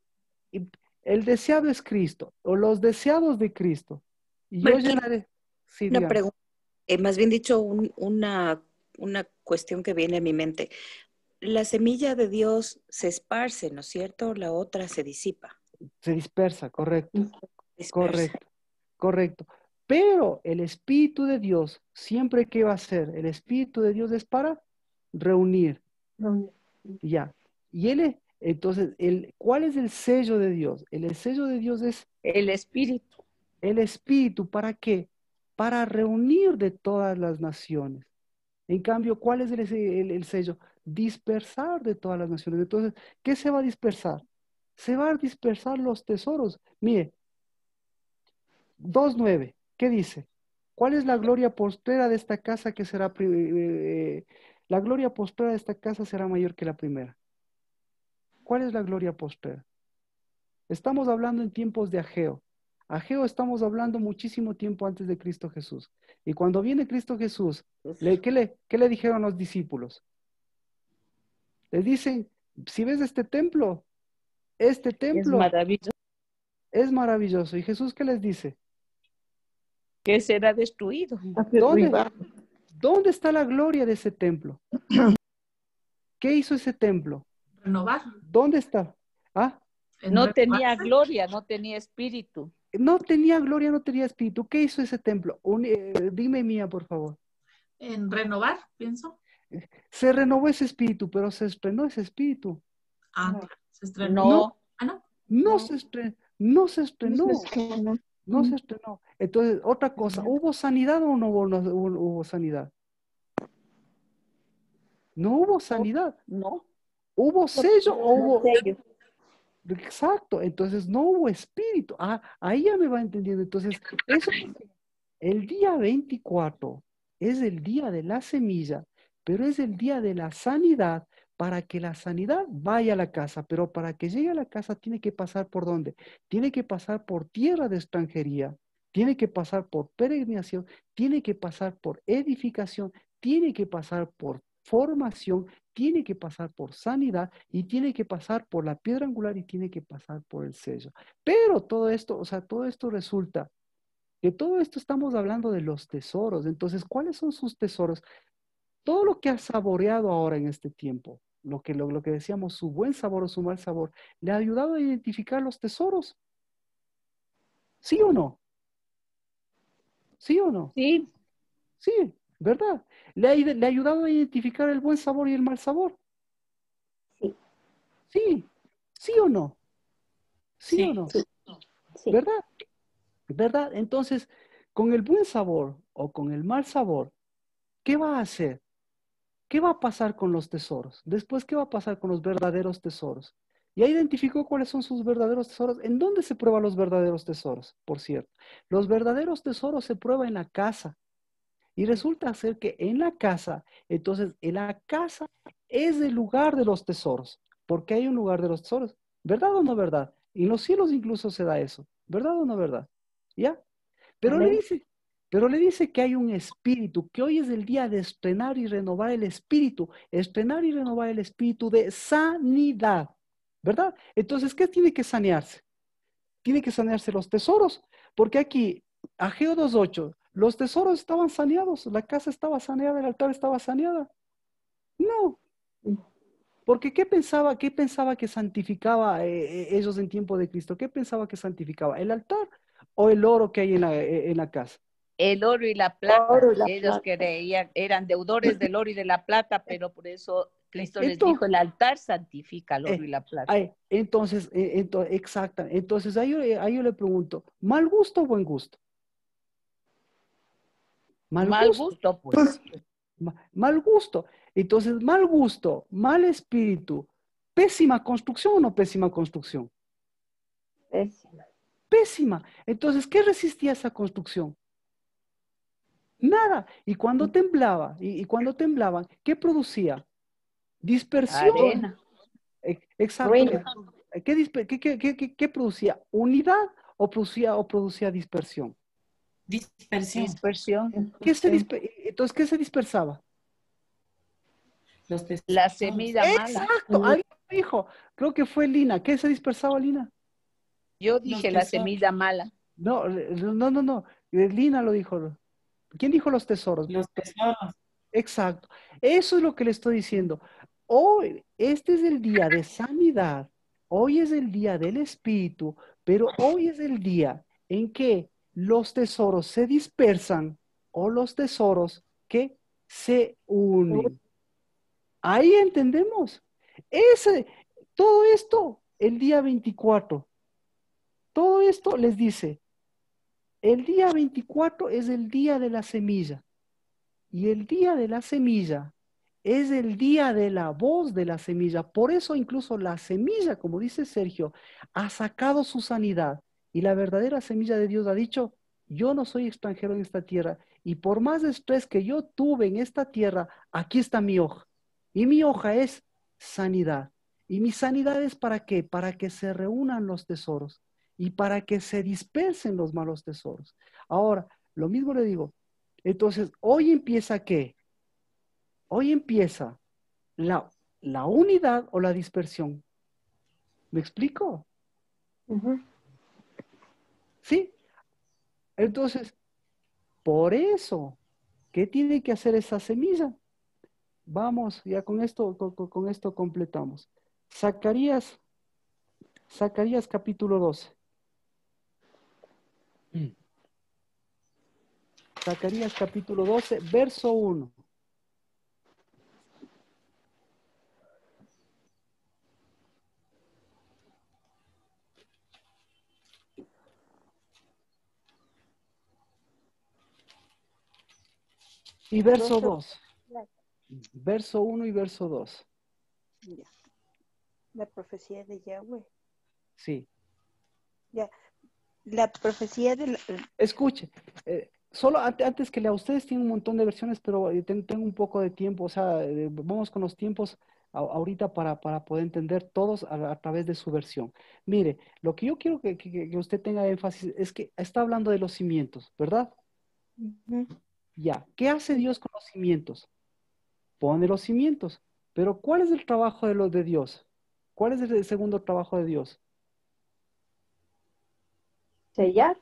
El deseado es Cristo, o los deseados de Cristo. Y yo llenaré. Sí, una pregunta, más bien dicho, una cuestión que viene a mi mente. La semilla de Dios se esparce, ¿no es cierto? La otra se disipa. Se dispersa, correcto. Correcto. Pero el Espíritu de Dios, siempre que va a ser, el Espíritu de Dios es para reunir. Ya. Y entonces, ¿cuál es el sello de Dios? El sello de Dios es el Espíritu. El Espíritu, ¿para qué? Para reunir de todas las naciones. En cambio, ¿cuál es el sello? Dispersar de todas las naciones. Entonces, ¿qué se va a dispersar? Se van a dispersar los tesoros. Mire, 2:9, ¿qué dice? ¿Cuál es la gloria postrera de esta casa que será, la gloria postrera de esta casa será mayor que la primera? ¿Cuál es la gloria postrera? Estamos hablando en tiempos de Ageo. Ageo estamos hablando muchísimo tiempo antes de Cristo Jesús. Y cuando viene Cristo Jesús, ¿qué le dijeron los discípulos? Les dicen, si ves este templo es maravilloso. Es maravilloso. ¿Y Jesús qué les dice? Que será destruido. ¿Dónde está la gloria de ese templo? ¿Qué hizo ese templo? Renovar. ¿Dónde está? ¿Ah? No tenía gloria, no tenía espíritu. No tenía gloria, no tenía espíritu. ¿Qué hizo ese templo? Dime Mía, por favor. En renovar, pienso. Se renovó ese espíritu, pero se estrenó ese espíritu. Se estrenó. No. No se estrenó. No se estrenó. No se estrenó. Entonces, otra cosa, ¿hubo sanidad o no hubo sanidad? No hubo sanidad. No. ¿Hubo sello o hubo...? Sello. Exacto, entonces no hubo espíritu. Ahí ya me va entendiendo. Entonces, el día 24 es el día de la semilla, pero es el día de la sanidad para que la sanidad vaya a la casa. Pero para que llegue a la casa tiene que pasar ¿por dónde? Tiene que pasar por tierra de extranjería, tiene que pasar por peregrinación, tiene que pasar por edificación, tiene que pasar por formación, tiene que pasar por sanidad y tiene que pasar por la piedra angular y tiene que pasar por el sello. Pero todo esto, o sea, todo esto resulta que todo esto estamos hablando de los tesoros. Entonces, ¿cuáles son sus tesoros? Todo lo que ha saboreado ahora en este tiempo, lo que decíamos, su buen sabor o su mal sabor, ¿le ha ayudado a identificar los tesoros? ¿Sí o no? ¿Sí o no? Sí. Sí, ¿verdad? ¿Le ha ayudado a identificar el buen sabor y el mal sabor? Sí. Sí, ¿sí o no? ¿Sí o no? Sí. ¿Verdad? ¿Verdad? Entonces, con el buen sabor o con el mal sabor, ¿qué va a hacer? ¿Qué va a pasar con los tesoros? Después, ¿qué va a pasar con los verdaderos tesoros? Ya identificó cuáles son sus verdaderos tesoros. ¿En dónde se prueban los verdaderos tesoros? Por cierto, los verdaderos tesoros se prueban en la casa. Y resulta ser que en la casa, entonces, en la casa es el lugar de los tesoros. Porque hay un lugar de los tesoros. ¿Verdad o no verdad? Y en los cielos incluso se da eso. ¿Verdad o no verdad? ¿Ya? Pero le dice que hay un espíritu, que hoy es el día de estrenar y renovar el espíritu. Estrenar y renovar el espíritu de sanidad. ¿Verdad? Entonces, ¿qué tiene que sanearse? Tiene que sanearse los tesoros. Porque aquí, Ageo 2:8, los tesoros estaban saneados, la casa estaba saneada, el altar estaba saneada. No. Porque ¿qué pensaba que santificaba ellos en tiempo de Cristo? ¿Qué pensaba que santificaba? ¿El altar o el oro que hay en la casa? El oro y la plata. Ellos creían, eran deudores del oro y de la plata, pero por eso Cristo les dijo, el altar santifica el oro y la plata. Entonces, exacto. Entonces, ahí yo le pregunto, ¿mal gusto o buen gusto? Mal gusto, pues. Mal gusto. Entonces, mal gusto, mal espíritu, pésima construcción o no pésima construcción. Pésima. Pésima. Entonces, ¿qué resistía esa construcción? Nada. Y cuando temblaba, y cuando temblaban, ¿qué producía? Dispersión. Arena. Exacto. ¿Qué producía? ¿Unidad o producía dispersión? Dispersión. Entonces, ¿qué se dispersaba? La semilla mala. Exacto, alguien dijo, creo que fue Lina. ¿Qué se dispersaba, Lina? Yo dije la semilla mala. No. Lina lo dijo. ¿Quién dijo los tesoros? Los tesoros. Exacto. Eso es lo que le estoy diciendo. Hoy, este es el día de sanidad. Hoy es el día del espíritu, pero hoy es el día en que los tesoros se dispersan o los tesoros que se unen. Ahí entendemos. Todo esto, el día 24, todo esto les dice, el día 24 es el día de la semilla. Y el día de la semilla es el día de la voz de la semilla. Por eso incluso la semilla, como dice Sergio, ha sacado su sanidad. Y la verdadera semilla de Dios ha dicho, yo no soy extranjero en esta tierra. Y por más estrés que yo tuve en esta tierra, aquí está mi hoja. Y mi hoja es sanidad. Y mi sanidad es ¿para qué? Para que se reúnan los tesoros y para que se dispersen los malos tesoros. Ahora, lo mismo le digo. Entonces, hoy empieza ¿qué? Hoy empieza la unidad o la dispersión. ¿Me explico? ¿Sí? Entonces, por eso, ¿qué tiene que hacer esa semilla? Vamos, ya con esto completamos. Zacarías capítulo 12. Zacarías capítulo 12, verso 1. Y verso 2. Verso 1 y verso 2. Ya. La profecía de Yahweh. Sí. Ya. La profecía de... Escuche, solo antes que lea, ustedes tienen un montón de versiones, pero tengo un poco de tiempo, o sea, vamos con los tiempos ahorita para poder entender todos a través de su versión. Mire, lo que yo quiero que usted tenga énfasis es que está hablando de los cimientos, ¿verdad? Ya, ¿qué hace Dios con los cimientos? Pone los cimientos, pero ¿cuál es el trabajo de Dios? ¿Cuál es el segundo trabajo de Dios? Sellar.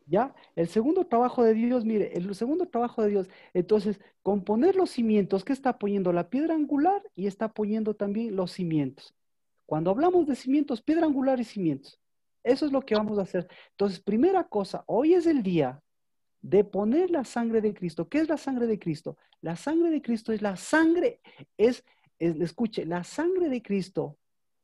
¿Ya? El segundo trabajo de Dios, mire, el segundo trabajo de Dios, entonces, con poner los cimientos, ¿qué está poniendo? La piedra angular y está poniendo también los cimientos. Cuando hablamos de cimientos, piedra angular y cimientos. Eso es lo que vamos a hacer. Entonces, primera cosa, hoy es el día de poner la sangre de Cristo. ¿Qué es la sangre de Cristo? La sangre de Cristo es la sangre, escuche, la sangre de Cristo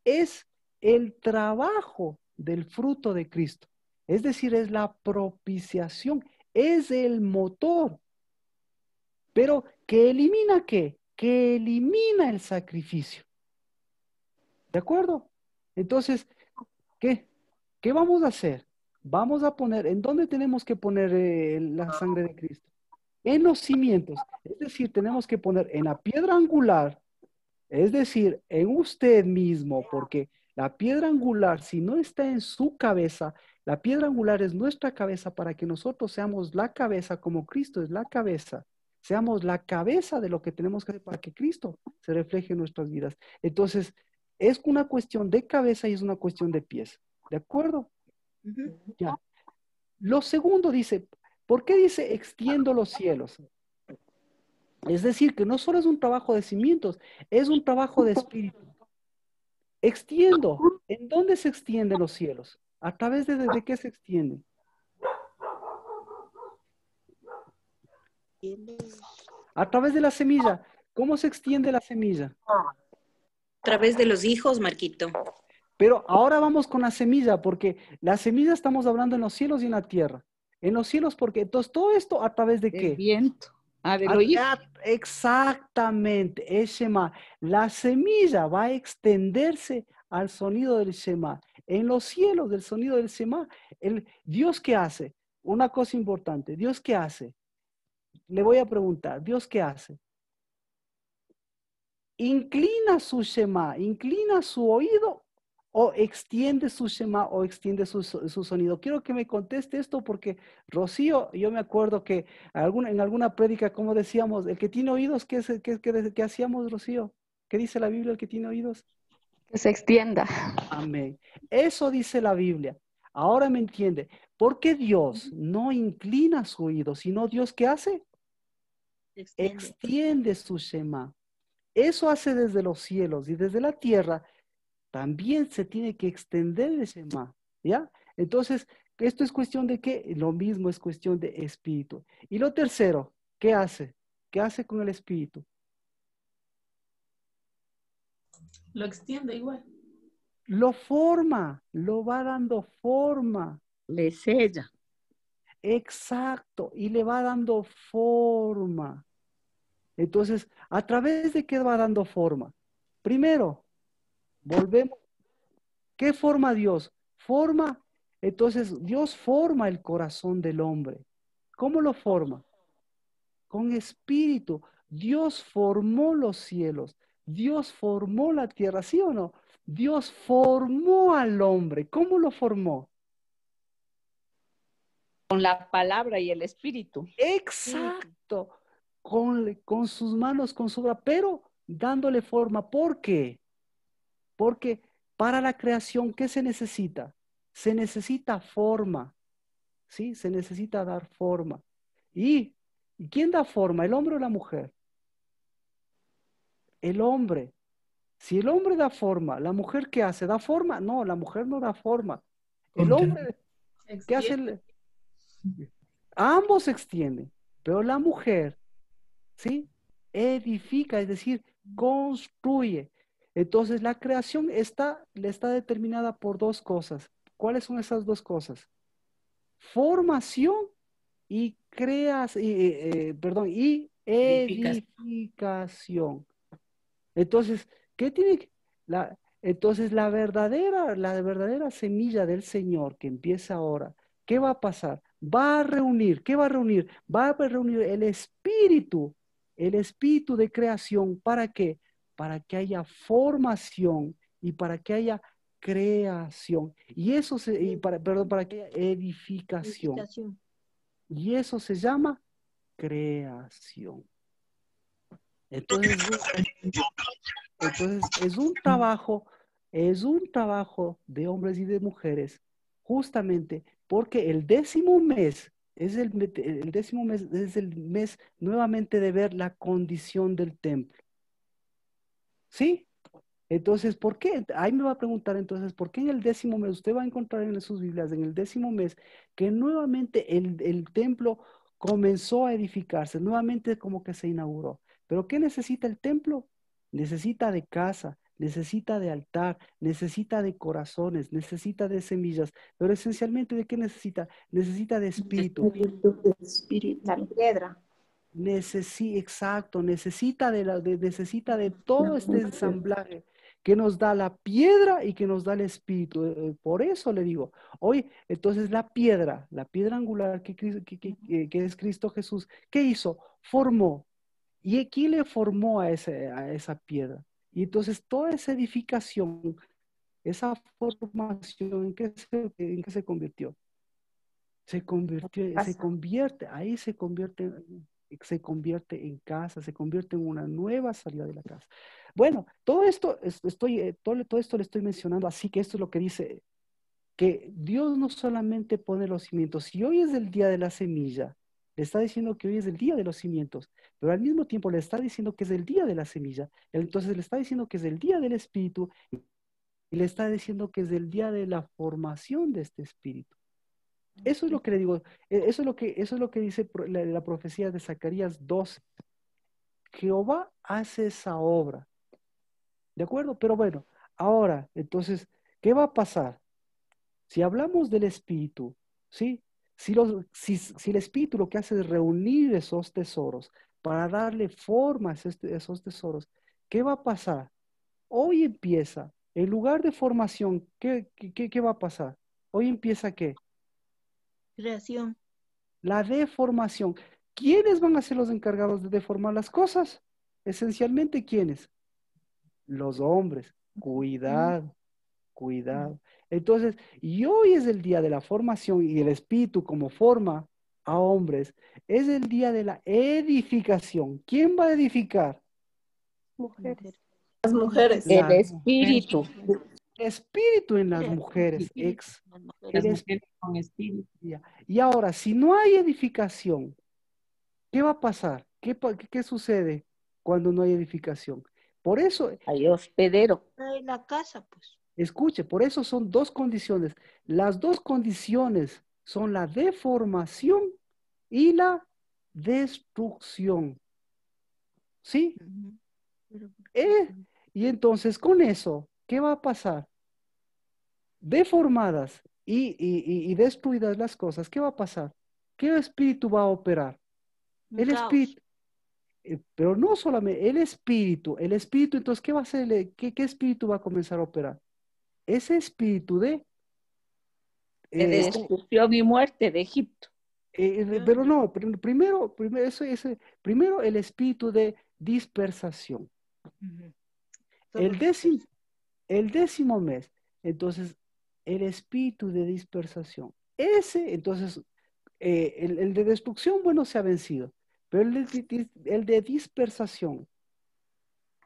es el trabajo del fruto de Cristo. Es decir, es la propiciación, es el motor. Pero ¿que elimina qué? Que elimina el sacrificio. ¿De acuerdo? Entonces, ¿qué vamos a hacer? Vamos a poner, ¿en dónde tenemos que poner la sangre de Cristo? En los cimientos. Es decir, tenemos que poner en la piedra angular, es decir, en usted mismo, porque la piedra angular, si no está en su cabeza, la piedra angular es nuestra cabeza para que nosotros seamos la cabeza como Cristo es la cabeza. Seamos la cabeza de lo que tenemos que hacer para que Cristo se refleje en nuestras vidas. Entonces, es una cuestión de cabeza y es una cuestión de pies. ¿De acuerdo? Ya. Lo segundo dice, ¿por qué dice extiendo los cielos? Es decir, que no solo es un trabajo de cimientos, es un trabajo de espíritu. Extiendo. ¿En dónde se extienden los cielos? ¿A través de qué se extienden? A través de la semilla. ¿Cómo se extiende la semilla? A través de los hijos, Marquito. Pero ahora vamos con la semilla, porque la semilla estamos hablando en los cielos y en la tierra. En los cielos, porque entonces todo esto a través de qué? El viento. Del oír. Exactamente, es Shema. La semilla va a extenderse al sonido del Shema. En los cielos del sonido del Shema, ¿Dios qué hace? Una cosa importante, ¿Dios qué hace? Le voy a preguntar, ¿Dios qué hace? Inclina su Shema, inclina su oído o extiende su Shema o extiende su sonido. Quiero que me conteste esto porque Rocío, yo me acuerdo que en alguna prédica, como decíamos, el que tiene oídos, ¿qué hacíamos, Rocío? ¿Qué dice la Biblia, el que tiene oídos? Que se extienda. Amén. Eso dice la Biblia. Ahora me entiende. ¿Por qué Dios no inclina su oído, sino Dios qué hace? Extiende su Shema. Eso hace desde los cielos y desde la tierra. También se tiene que extender el Shema, ¿ya? Entonces, esto es cuestión de qué, lo mismo es cuestión de espíritu. Y lo tercero, ¿qué hace? ¿Qué hace con el espíritu? Lo extiende igual. Lo forma, lo va dando forma. Le sella. Exacto, y le va dando forma. Entonces, ¿a través de qué va dando forma? Primero, volvemos. ¿Qué forma Dios? Forma, entonces Dios forma el corazón del hombre. ¿Cómo lo forma? Con espíritu. Dios formó los cielos. Dios formó la tierra, ¿sí o no? Dios formó al hombre. ¿Cómo lo formó? Con la palabra y el espíritu. Exacto. Con sus manos, con su obra, pero dándole forma. ¿Por qué? Porque para la creación, ¿qué se necesita? Se necesita forma, ¿sí? Se necesita dar forma. ¿Y quién da forma? ¿El hombre o la mujer? El hombre. Si el hombre da forma, ¿la mujer qué hace? ¿Da forma? No, la mujer no da forma. El hombre, ¿qué hace? Ambos se extienden, pero la mujer, ¿sí? Edifica, es decir, construye. Entonces la creación está determinada por dos cosas. ¿Cuáles son esas dos cosas? Formación y y edificación. Entonces, ¿qué tiene entonces la verdadera semilla del Señor que empieza ahora, ¿qué va a pasar? Va a reunir, ¿qué va a reunir? Va a reunir el espíritu de creación, ¿para qué? Para que haya formación y para que haya creación. Y eso para que haya edificación. Y eso se llama creación. Entonces es un trabajo de hombres y de mujeres, justamente porque el décimo mes es el mes nuevamente de ver la condición del templo. ¿Sí? Entonces, ¿por qué? Ahí me va a preguntar entonces, ¿por qué en el décimo mes? Usted va a encontrar en sus Biblias, en el décimo mes, que nuevamente el templo comenzó a edificarse, nuevamente como que se inauguró. ¿Pero qué necesita el templo? Necesita de casa, necesita de altar, necesita de corazones, necesita de semillas, pero esencialmente ¿de qué necesita? Necesita de espíritu. La piedra. Exacto, necesita de todo este ensamblaje que nos da la piedra y que nos da el espíritu. Por eso le digo, hoy, entonces la piedra angular que es Cristo Jesús, ¿qué hizo? Formó. ¿Y quién le formó a esa piedra? Y entonces toda esa edificación, esa formación, ¿en qué se convirtió? Se convierte en casa, se convierte en una nueva salida de la casa. Bueno, todo esto todo esto le estoy mencionando, así que esto es lo que dice, que Dios no solamente pone los cimientos. Si hoy es el día de la semilla, le está diciendo que hoy es el día de los cimientos, pero al mismo tiempo le está diciendo que es el día de la semilla. Entonces le está diciendo que es el día del espíritu y le está diciendo que es el día de la formación de este espíritu. Eso es lo que le digo, eso es lo que dice la profecía de Zacarías 2. Jehová hace esa obra. ¿De acuerdo? Pero bueno, ahora, entonces, ¿qué va a pasar? Si hablamos del espíritu, ¿sí? Si el espíritu lo que hace es reunir esos tesoros para darle forma a esos tesoros, ¿qué va a pasar? Hoy empieza, en lugar de formación, ¿qué va a pasar? Hoy empieza ¿qué? Creación. La deformación. ¿Quiénes van a ser los encargados de deformar las cosas? Esencialmente, ¿quiénes? Los hombres. Cuidado, cuidado. Entonces, y hoy es el día de la formación y el espíritu como forma a hombres. Es el día de la edificación. ¿Quién va a edificar? Mujeres. Las mujeres. El espíritu. Espíritu en las mujeres. Las mujeres con espíritu. Y ahora, si no hay edificación, ¿qué va a pasar? ¿Qué sucede cuando no hay edificación? Por eso, Hay hospedero. En la casa, pues. escuche, por eso son dos condiciones. Las dos condiciones son la deformación y la destrucción. ¿Sí? Y entonces con eso, ¿qué va a pasar? Deformadas y destruidas las cosas, ¿qué va a pasar? ¿Qué espíritu va a operar? El espíritu. Pero no solamente el espíritu, entonces, ¿qué va a hacer? ¿Qué espíritu va a comenzar a operar? Ese espíritu de destrucción y muerte de Egipto. Pero no, primero el espíritu de dispersación. El décimo mes, entonces, el espíritu de dispersación. Entonces, el de destrucción, bueno, se ha vencido, pero el de dispersación,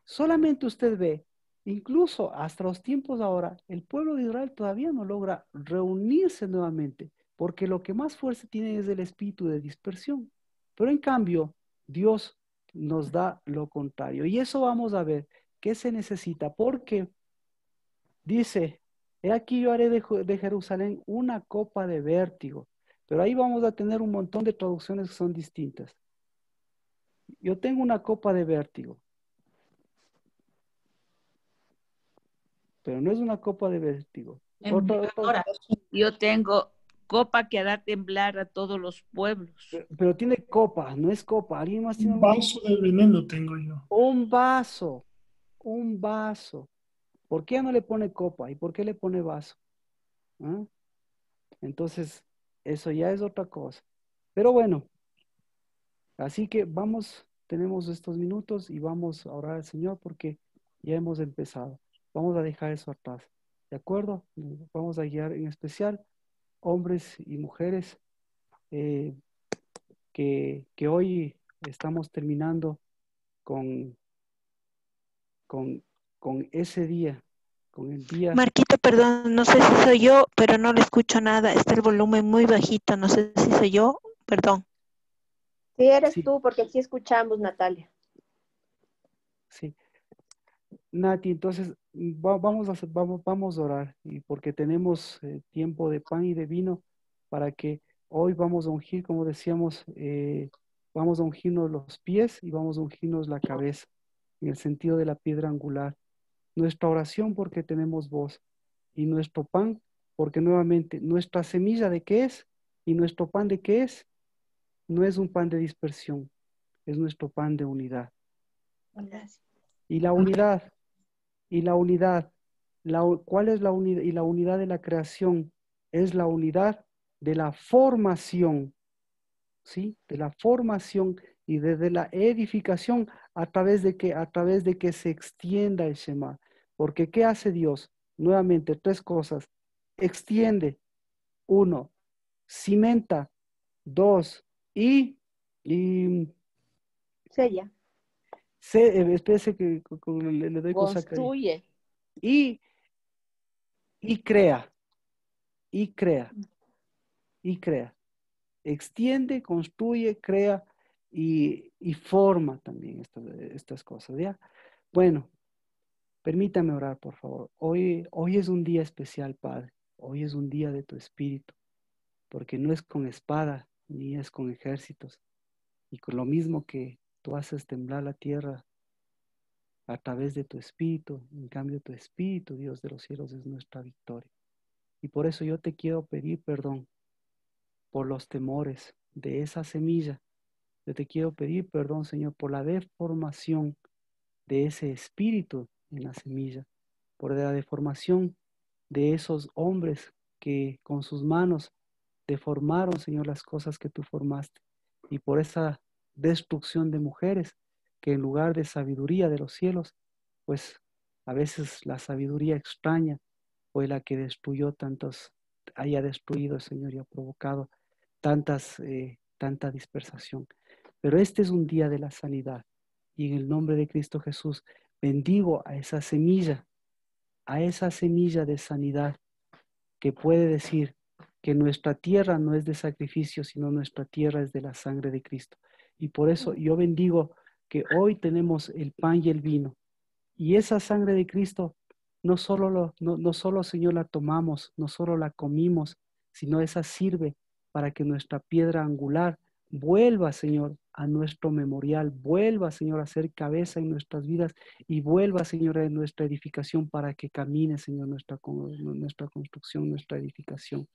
solamente usted ve, incluso hasta los tiempos ahora, el pueblo de Israel todavía no logra reunirse nuevamente, porque lo que más fuerza tiene es el espíritu de dispersión. Pero en cambio, Dios nos da lo contrario. Y eso vamos a ver qué se necesita, porque dice, he aquí yo haré de Jerusalén una copa de vértigo. Pero ahí vamos a tener un montón de traducciones que son distintas. Yo tengo una copa de vértigo. Pero no es una copa de vértigo. Yo tengo copa que hará temblar a todos los pueblos. Pero tiene copa, no es copa. ¿Alguien más tiene un vaso de veneno tengo yo? Un vaso. ¿Por qué no le pone copa? ¿Y por qué le pone vaso? ¿Ah? Entonces, eso ya es otra cosa. Pero bueno, así que tenemos estos minutos y vamos a orar al Señor porque ya hemos empezado. Vamos a dejar eso atrás. ¿De acuerdo? Vamos a guiar en especial hombres y mujeres que hoy estamos terminando con ese día, con el día. Marquito, perdón, no sé si soy yo, pero no le escucho nada. Está el volumen muy bajito, no sé si soy yo, perdón. Sí, eres tú, porque sí escuchamos, Natalia. Sí. Nati, entonces vamos a orar, y porque tenemos tiempo de pan y de vino para que hoy vamos a ungir, como decíamos, vamos a ungirnos los pies y vamos a ungirnos la cabeza, en el sentido de la piedra angular. Nuestra oración porque tenemos voz, y nuestro pan porque nuevamente nuestra semilla de qué es y nuestro pan de qué es, no es un pan de dispersión, es nuestro pan de unidad. Gracias. Y la unidad, ¿cuál es la unidad? Y la unidad de la creación es la unidad de la formación, ¿sí? De la formación y de la edificación a través de que se extienda el Shema. Porque ¿qué hace Dios? Nuevamente, tres cosas. Extiende, 1, cimenta, 2, y Sella. Espérese que le doy cosa. Construye. Y crea. Extiende, construye, crea y forma también estas cosas, ¿ya? Bueno, permítame orar, por favor. Hoy es un día especial, Padre. Hoy es un día de tu Espíritu, porque no es con espada, ni es con ejércitos. Y con lo mismo que tú haces temblar la tierra a través de tu Espíritu, en cambio tu Espíritu, Dios de los cielos, es nuestra victoria. Y por eso yo te quiero pedir perdón por los temores de esa semilla. Yo te quiero pedir perdón, Señor, por la deformación de ese espíritu en la semilla, por la deformación de esos hombres que con sus manos deformaron, Señor, las cosas que tú formaste, y por esa destrucción de mujeres que en lugar de sabiduría de los cielos, pues a veces la sabiduría extraña fue la que haya destruido, Señor, y ha provocado tanta dispersación. Pero este es un día de la sanidad, y en el nombre de Cristo Jesús bendigo a esa semilla de sanidad que puede decir que nuestra tierra no es de sacrificio, sino nuestra tierra es de la sangre de Cristo. Y por eso yo bendigo que hoy tenemos el pan y el vino, y esa sangre de Cristo no solo, Señor, la tomamos, no solo la comimos, sino esa sirve para que nuestra piedra angular vuelva, Señor, a nuestro memorial, vuelva, Señor, a ser cabeza en nuestras vidas y vuelva, Señor, a nuestra edificación para que camine, Señor, nuestra construcción, nuestra edificación.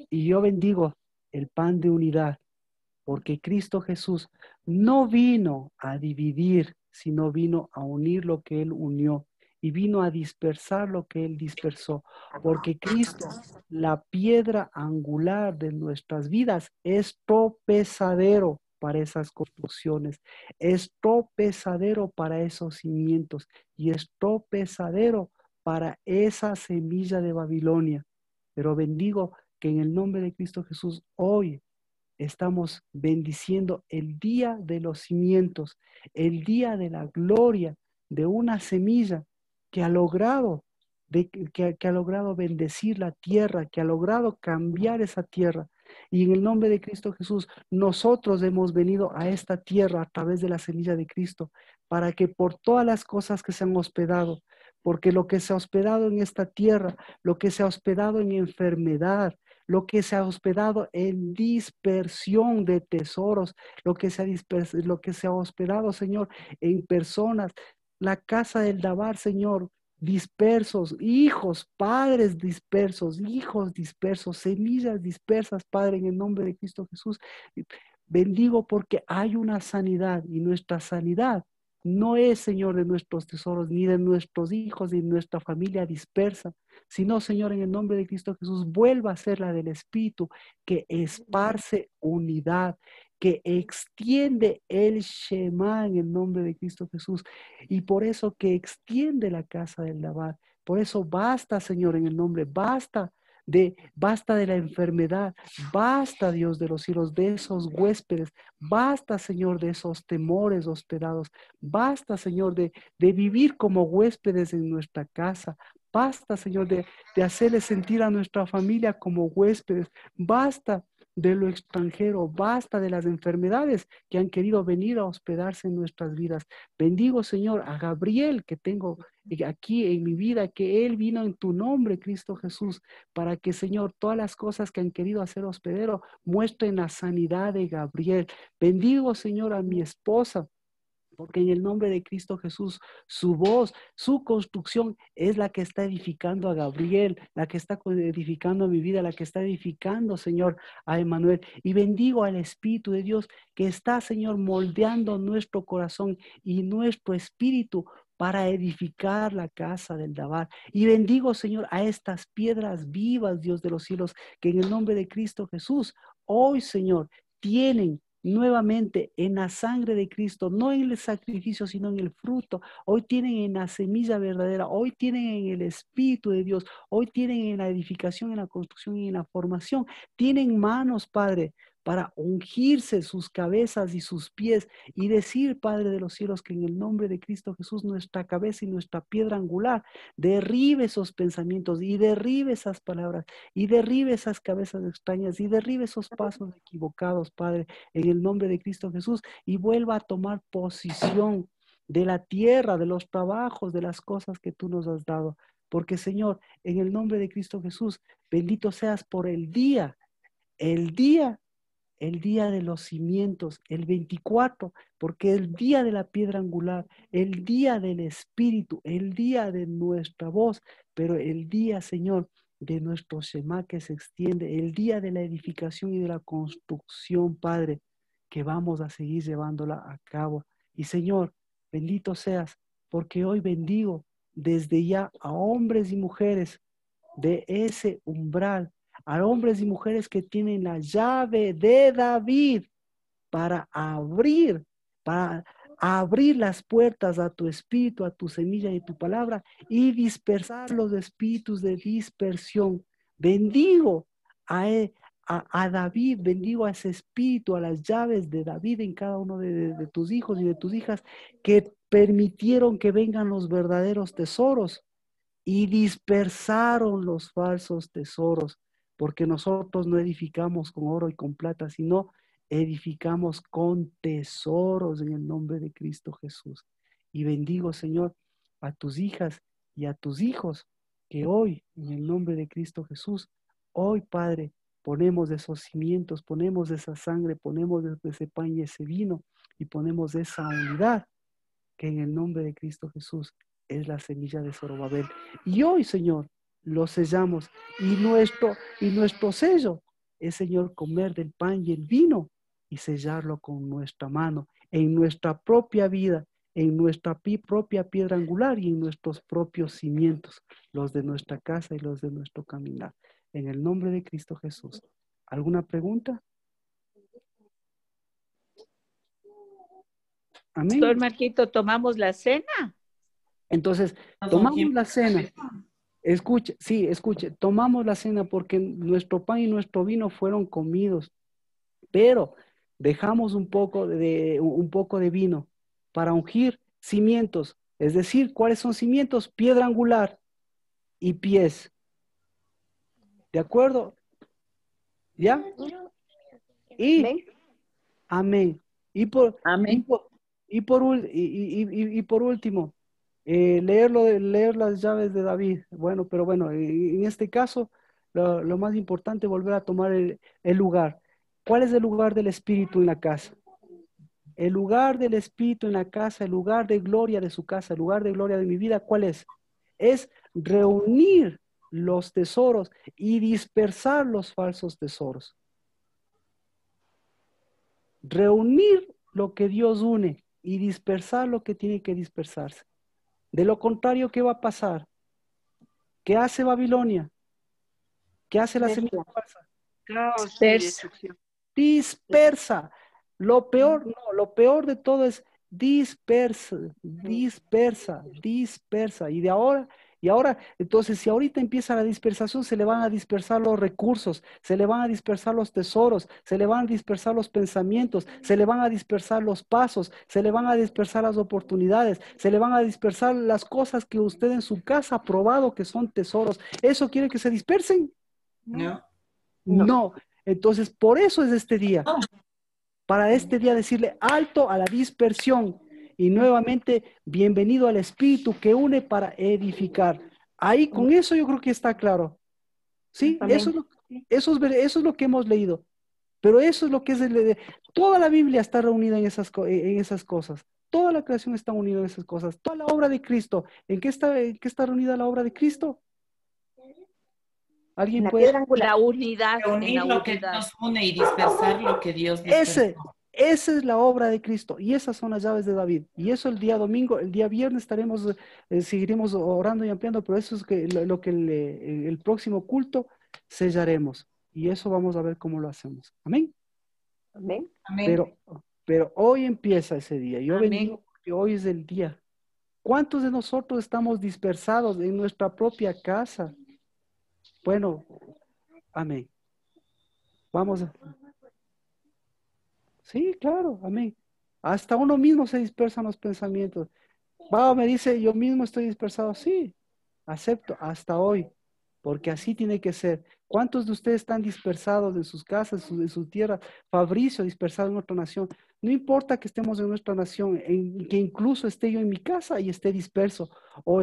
Y yo bendigo el pan de unidad, porque Cristo Jesús no vino a dividir, sino vino a unir lo que Él unió y vino a dispersar lo que Él dispersó, porque Cristo, la piedra angular de nuestras vidas, es tropezadero para esas construcciones, es tropezadero para esos cimientos y es tropezadero para esa semilla de Babilonia. Pero bendigo que en el nombre de Cristo Jesús hoy estamos bendiciendo el día de los cimientos, el día de la gloria de una semilla que ha logrado, que ha logrado bendecir la tierra, que ha logrado cambiar esa tierra. Y en el nombre de Cristo Jesús, nosotros hemos venido a esta tierra a través de la semilla de Cristo, para que por todas las cosas que se han hospedado, porque lo que se ha hospedado en esta tierra, lo que se ha hospedado en enfermedad, lo que se ha hospedado en dispersión de tesoros, lo que se ha hospedado, Señor, en personas, la casa del Dabar, Señor, dispersos, hijos, padres dispersos, hijos dispersos, semillas dispersas, Padre, en el nombre de Cristo Jesús. Bendigo porque hay una sanidad y nuestra sanidad no es, Señor, de nuestros tesoros, ni de nuestros hijos, ni de nuestra familia dispersa, sino, Señor, en el nombre de Cristo Jesús, vuelva a ser la del Espíritu, que esparce unidad, que extiende el Shema en el nombre de Cristo Jesús, y por eso que extiende la casa del Labar. Por eso basta, Señor, en el nombre, basta de la enfermedad, basta, Dios de los cielos, de esos huéspedes, basta, Señor, de esos temores hospedados, basta, Señor, de vivir como huéspedes en nuestra casa, basta, Señor, de hacerle sentir a nuestra familia como huéspedes, basta de lo extranjero, basta de las enfermedades que han querido venir a hospedarse en nuestras vidas. Bendigo, Señor, a Gabriel que tengo aquí en mi vida, que Él vino en tu nombre, Cristo Jesús, para que, Señor, todas las cosas que han querido hacer hospedero muestren la sanidad de Gabriel. Bendigo, Señor, a mi esposa, porque en el nombre de Cristo Jesús, su voz, su construcción es la que está edificando a Gabriel, la que está edificando a mi vida, la que está edificando, Señor, a Emmanuel. Y bendigo al Espíritu de Dios que está, Señor, moldeando nuestro corazón y nuestro espíritu para edificar la casa del Dabar. Y bendigo, Señor, a estas piedras vivas, Dios de los cielos, que en el nombre de Cristo Jesús, hoy, Señor, tienen nuevamente en la sangre de Cristo, no en el sacrificio, sino en el fruto. Hoy tienen en la semilla verdadera, hoy tienen en el Espíritu de Dios, hoy tienen en la edificación, en la construcción y en la formación. Tienen manos, Padre, para ungirse sus cabezas y sus pies y decir, Padre de los cielos, que en el nombre de Cristo Jesús, nuestra cabeza y nuestra piedra angular, derribe esos pensamientos y derribe esas palabras y derribe esas cabezas extrañas y derribe esos pasos equivocados, Padre, en el nombre de Cristo Jesús, y vuelva a tomar posición de la tierra, de los trabajos, de las cosas que tú nos has dado. Porque, Señor, en el nombre de Cristo Jesús, bendito seas por el día de los cimientos, el 24, porque el día de la piedra angular, el día del Espíritu, el día de nuestra voz, pero el día, Señor, de nuestro Shema que se extiende, el día de la edificación y de la construcción, Padre, que vamos a seguir llevándola a cabo. Y, Señor, bendito seas, porque hoy bendigo desde ya a hombres y mujeres de ese umbral, a hombres y mujeres que tienen la llave de David para abrir las puertas a tu espíritu, a tu semilla y tu palabra y dispersar los espíritus de dispersión. Bendigo a David, bendigo a ese espíritu, a las llaves de David en cada uno de tus hijos y de tus hijas que permitieron que vengan los verdaderos tesoros y dispersaron los falsos tesoros, porque nosotros no edificamos con oro y con plata, sino edificamos con tesoros en el nombre de Cristo Jesús. Y bendigo, Señor, a tus hijas y a tus hijos, que hoy, en el nombre de Cristo Jesús, hoy, Padre, ponemos esos cimientos, ponemos esa sangre, ponemos ese pan y ese vino y ponemos esa unidad que en el nombre de Cristo Jesús es la semilla de Zorobabel. Y hoy, Señor, lo sellamos y nuestro sello es, Señor, comer del pan y el vino y sellarlo con nuestra mano en nuestra propia vida, en nuestra propia piedra angular y en nuestros propios cimientos, los de nuestra casa y los de nuestro caminar. En el nombre de Cristo Jesús. ¿Alguna pregunta? Amén. Pastor Marquito, ¿tomamos la cena? Entonces, tomamos la cena. Escuche, sí, escuche, tomamos la cena porque nuestro pan y nuestro vino fueron comidos, pero dejamos un poco de vino para ungir cimientos. Es decir, ¿cuáles son cimientos? Piedra angular y pies. ¿De acuerdo? ¿Ya? Y amén. Y por último, leer las llaves de David. Bueno, pero bueno, en este caso, lo más importante es volver a tomar el lugar. ¿Cuál es el lugar del Espíritu en la casa? El lugar del Espíritu en la casa, el lugar de gloria de su casa, el lugar de gloria de mi vida, ¿cuál es? Es reunir los tesoros y dispersar los falsos tesoros. Reunir lo que Dios une y dispersar lo que tiene que dispersarse. De lo contrario, ¿qué va a pasar? ¿Qué hace Babilonia? ¿Qué hace la semilla falsa? Caos y destrucción. Dispersa. Lo peor de todo es dispersa. Y ahora, entonces, si ahorita empieza la dispersación, se le van a dispersar los recursos, se le van a dispersar los tesoros, se le van a dispersar los pensamientos, se le van a dispersar los pasos, se le van a dispersar las oportunidades, se le van a dispersar las cosas que usted en su casa ha probado que son tesoros. ¿Eso quiere que se dispersen? No. Entonces, por eso es este día. Para este día decirle alto a la dispersión. Y nuevamente, bienvenido al Espíritu que une para edificar. Ahí con eso yo creo que está claro. ¿Sí? Eso es lo que hemos leído. Pero eso es lo que es toda la Biblia está reunida en esas cosas. Toda la creación está unida en esas cosas. Toda la obra de Cristo. ¿En qué está reunida la obra de Cristo? ¿Alguien puede? La unidad. Reunir lo que nos une y dispersar lo que Dios dispersó. Esa es la obra de Cristo y esas son las llaves de David. Y eso el día domingo, el día viernes seguiremos orando y ampliando, pero eso es lo que el próximo culto sellaremos. Y eso vamos a ver cómo lo hacemos. Amén. Amén. Pero hoy empieza ese día. Yo bendigo porque hoy es el día. ¿Cuántos de nosotros estamos dispersados en nuestra propia casa? Bueno, amén. Vamos a... Sí, claro, amén. Hasta uno mismo se dispersan los pensamientos. Pablo me dice, yo mismo estoy dispersado. Sí, acepto, hasta hoy, porque así tiene que ser. ¿Cuántos de ustedes están dispersados en sus casas, en su tierra? Fabricio, dispersado en otra nación. No importa que estemos en nuestra nación, que incluso esté yo en mi casa y esté disperso, o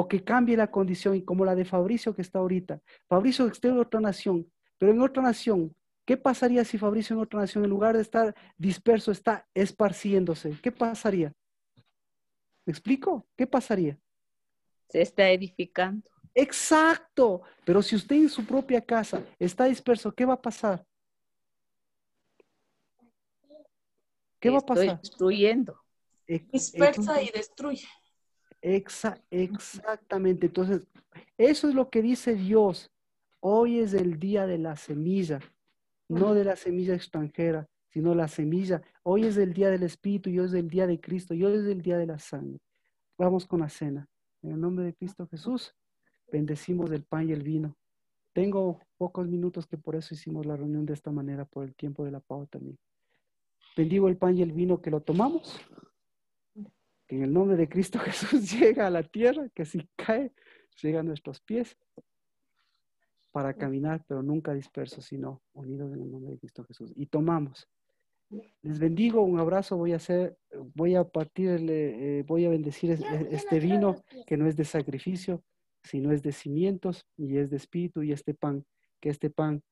que cambie la condición, como la de Fabricio que está ahorita. Fabricio esté en otra nación, pero en otra nación, ¿qué pasaría si Fabricio en otra nación, en lugar de estar disperso, está esparciéndose? ¿Qué pasaría? ¿Me explico? ¿Qué pasaría? Se está edificando. Exacto. Pero si usted en su propia casa está disperso, ¿qué va a pasar? ¿Qué va a pasar? Estoy destruyendo. Dispersa y destruye. Exactamente. Entonces, eso es lo que dice Dios. Hoy es el día de la semilla. No de la semilla extranjera, sino la semilla. Hoy es el día del Espíritu, y hoy es el día de Cristo, y hoy es el día de la sangre. Vamos con la cena. En el nombre de Cristo Jesús, bendecimos el pan y el vino. Tengo pocos minutos, que por eso hicimos la reunión de esta manera, por el tiempo de la pausa también. Bendigo el pan y el vino que lo tomamos. Que en el nombre de Cristo Jesús llega a la tierra, que si cae, llega a nuestros pies, para caminar, pero nunca dispersos, sino unidos en el nombre de Cristo Jesús. Y tomamos. Les bendigo, un abrazo. Voy a bendecir este vino que no es de sacrificio, sino es de cimientos y es de espíritu, y este pan, que este pan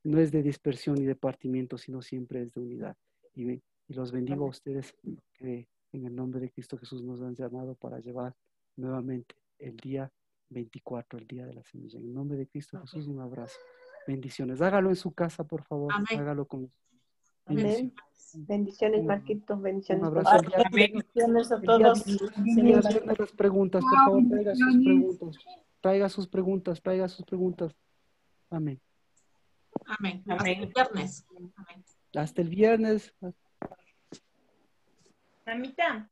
no es de dispersión y de partimiento, sino siempre es de unidad. Y los bendigo a ustedes que en el nombre de Cristo Jesús nos han llamado para llevar nuevamente el día 24, el día de la semilla. En el nombre de Cristo Jesús, un abrazo. Bendiciones. Hágalo en su casa, por favor. Amén. Hágalo con Amén. Bendiciones, Marquito. Bendiciones. un abrazo. Bendiciones a todos. Las preguntas, por favor, traiga sus preguntas. Traiga sus preguntas. Amén. Amén. Hasta el viernes. Amén. Hasta el viernes. Mamita.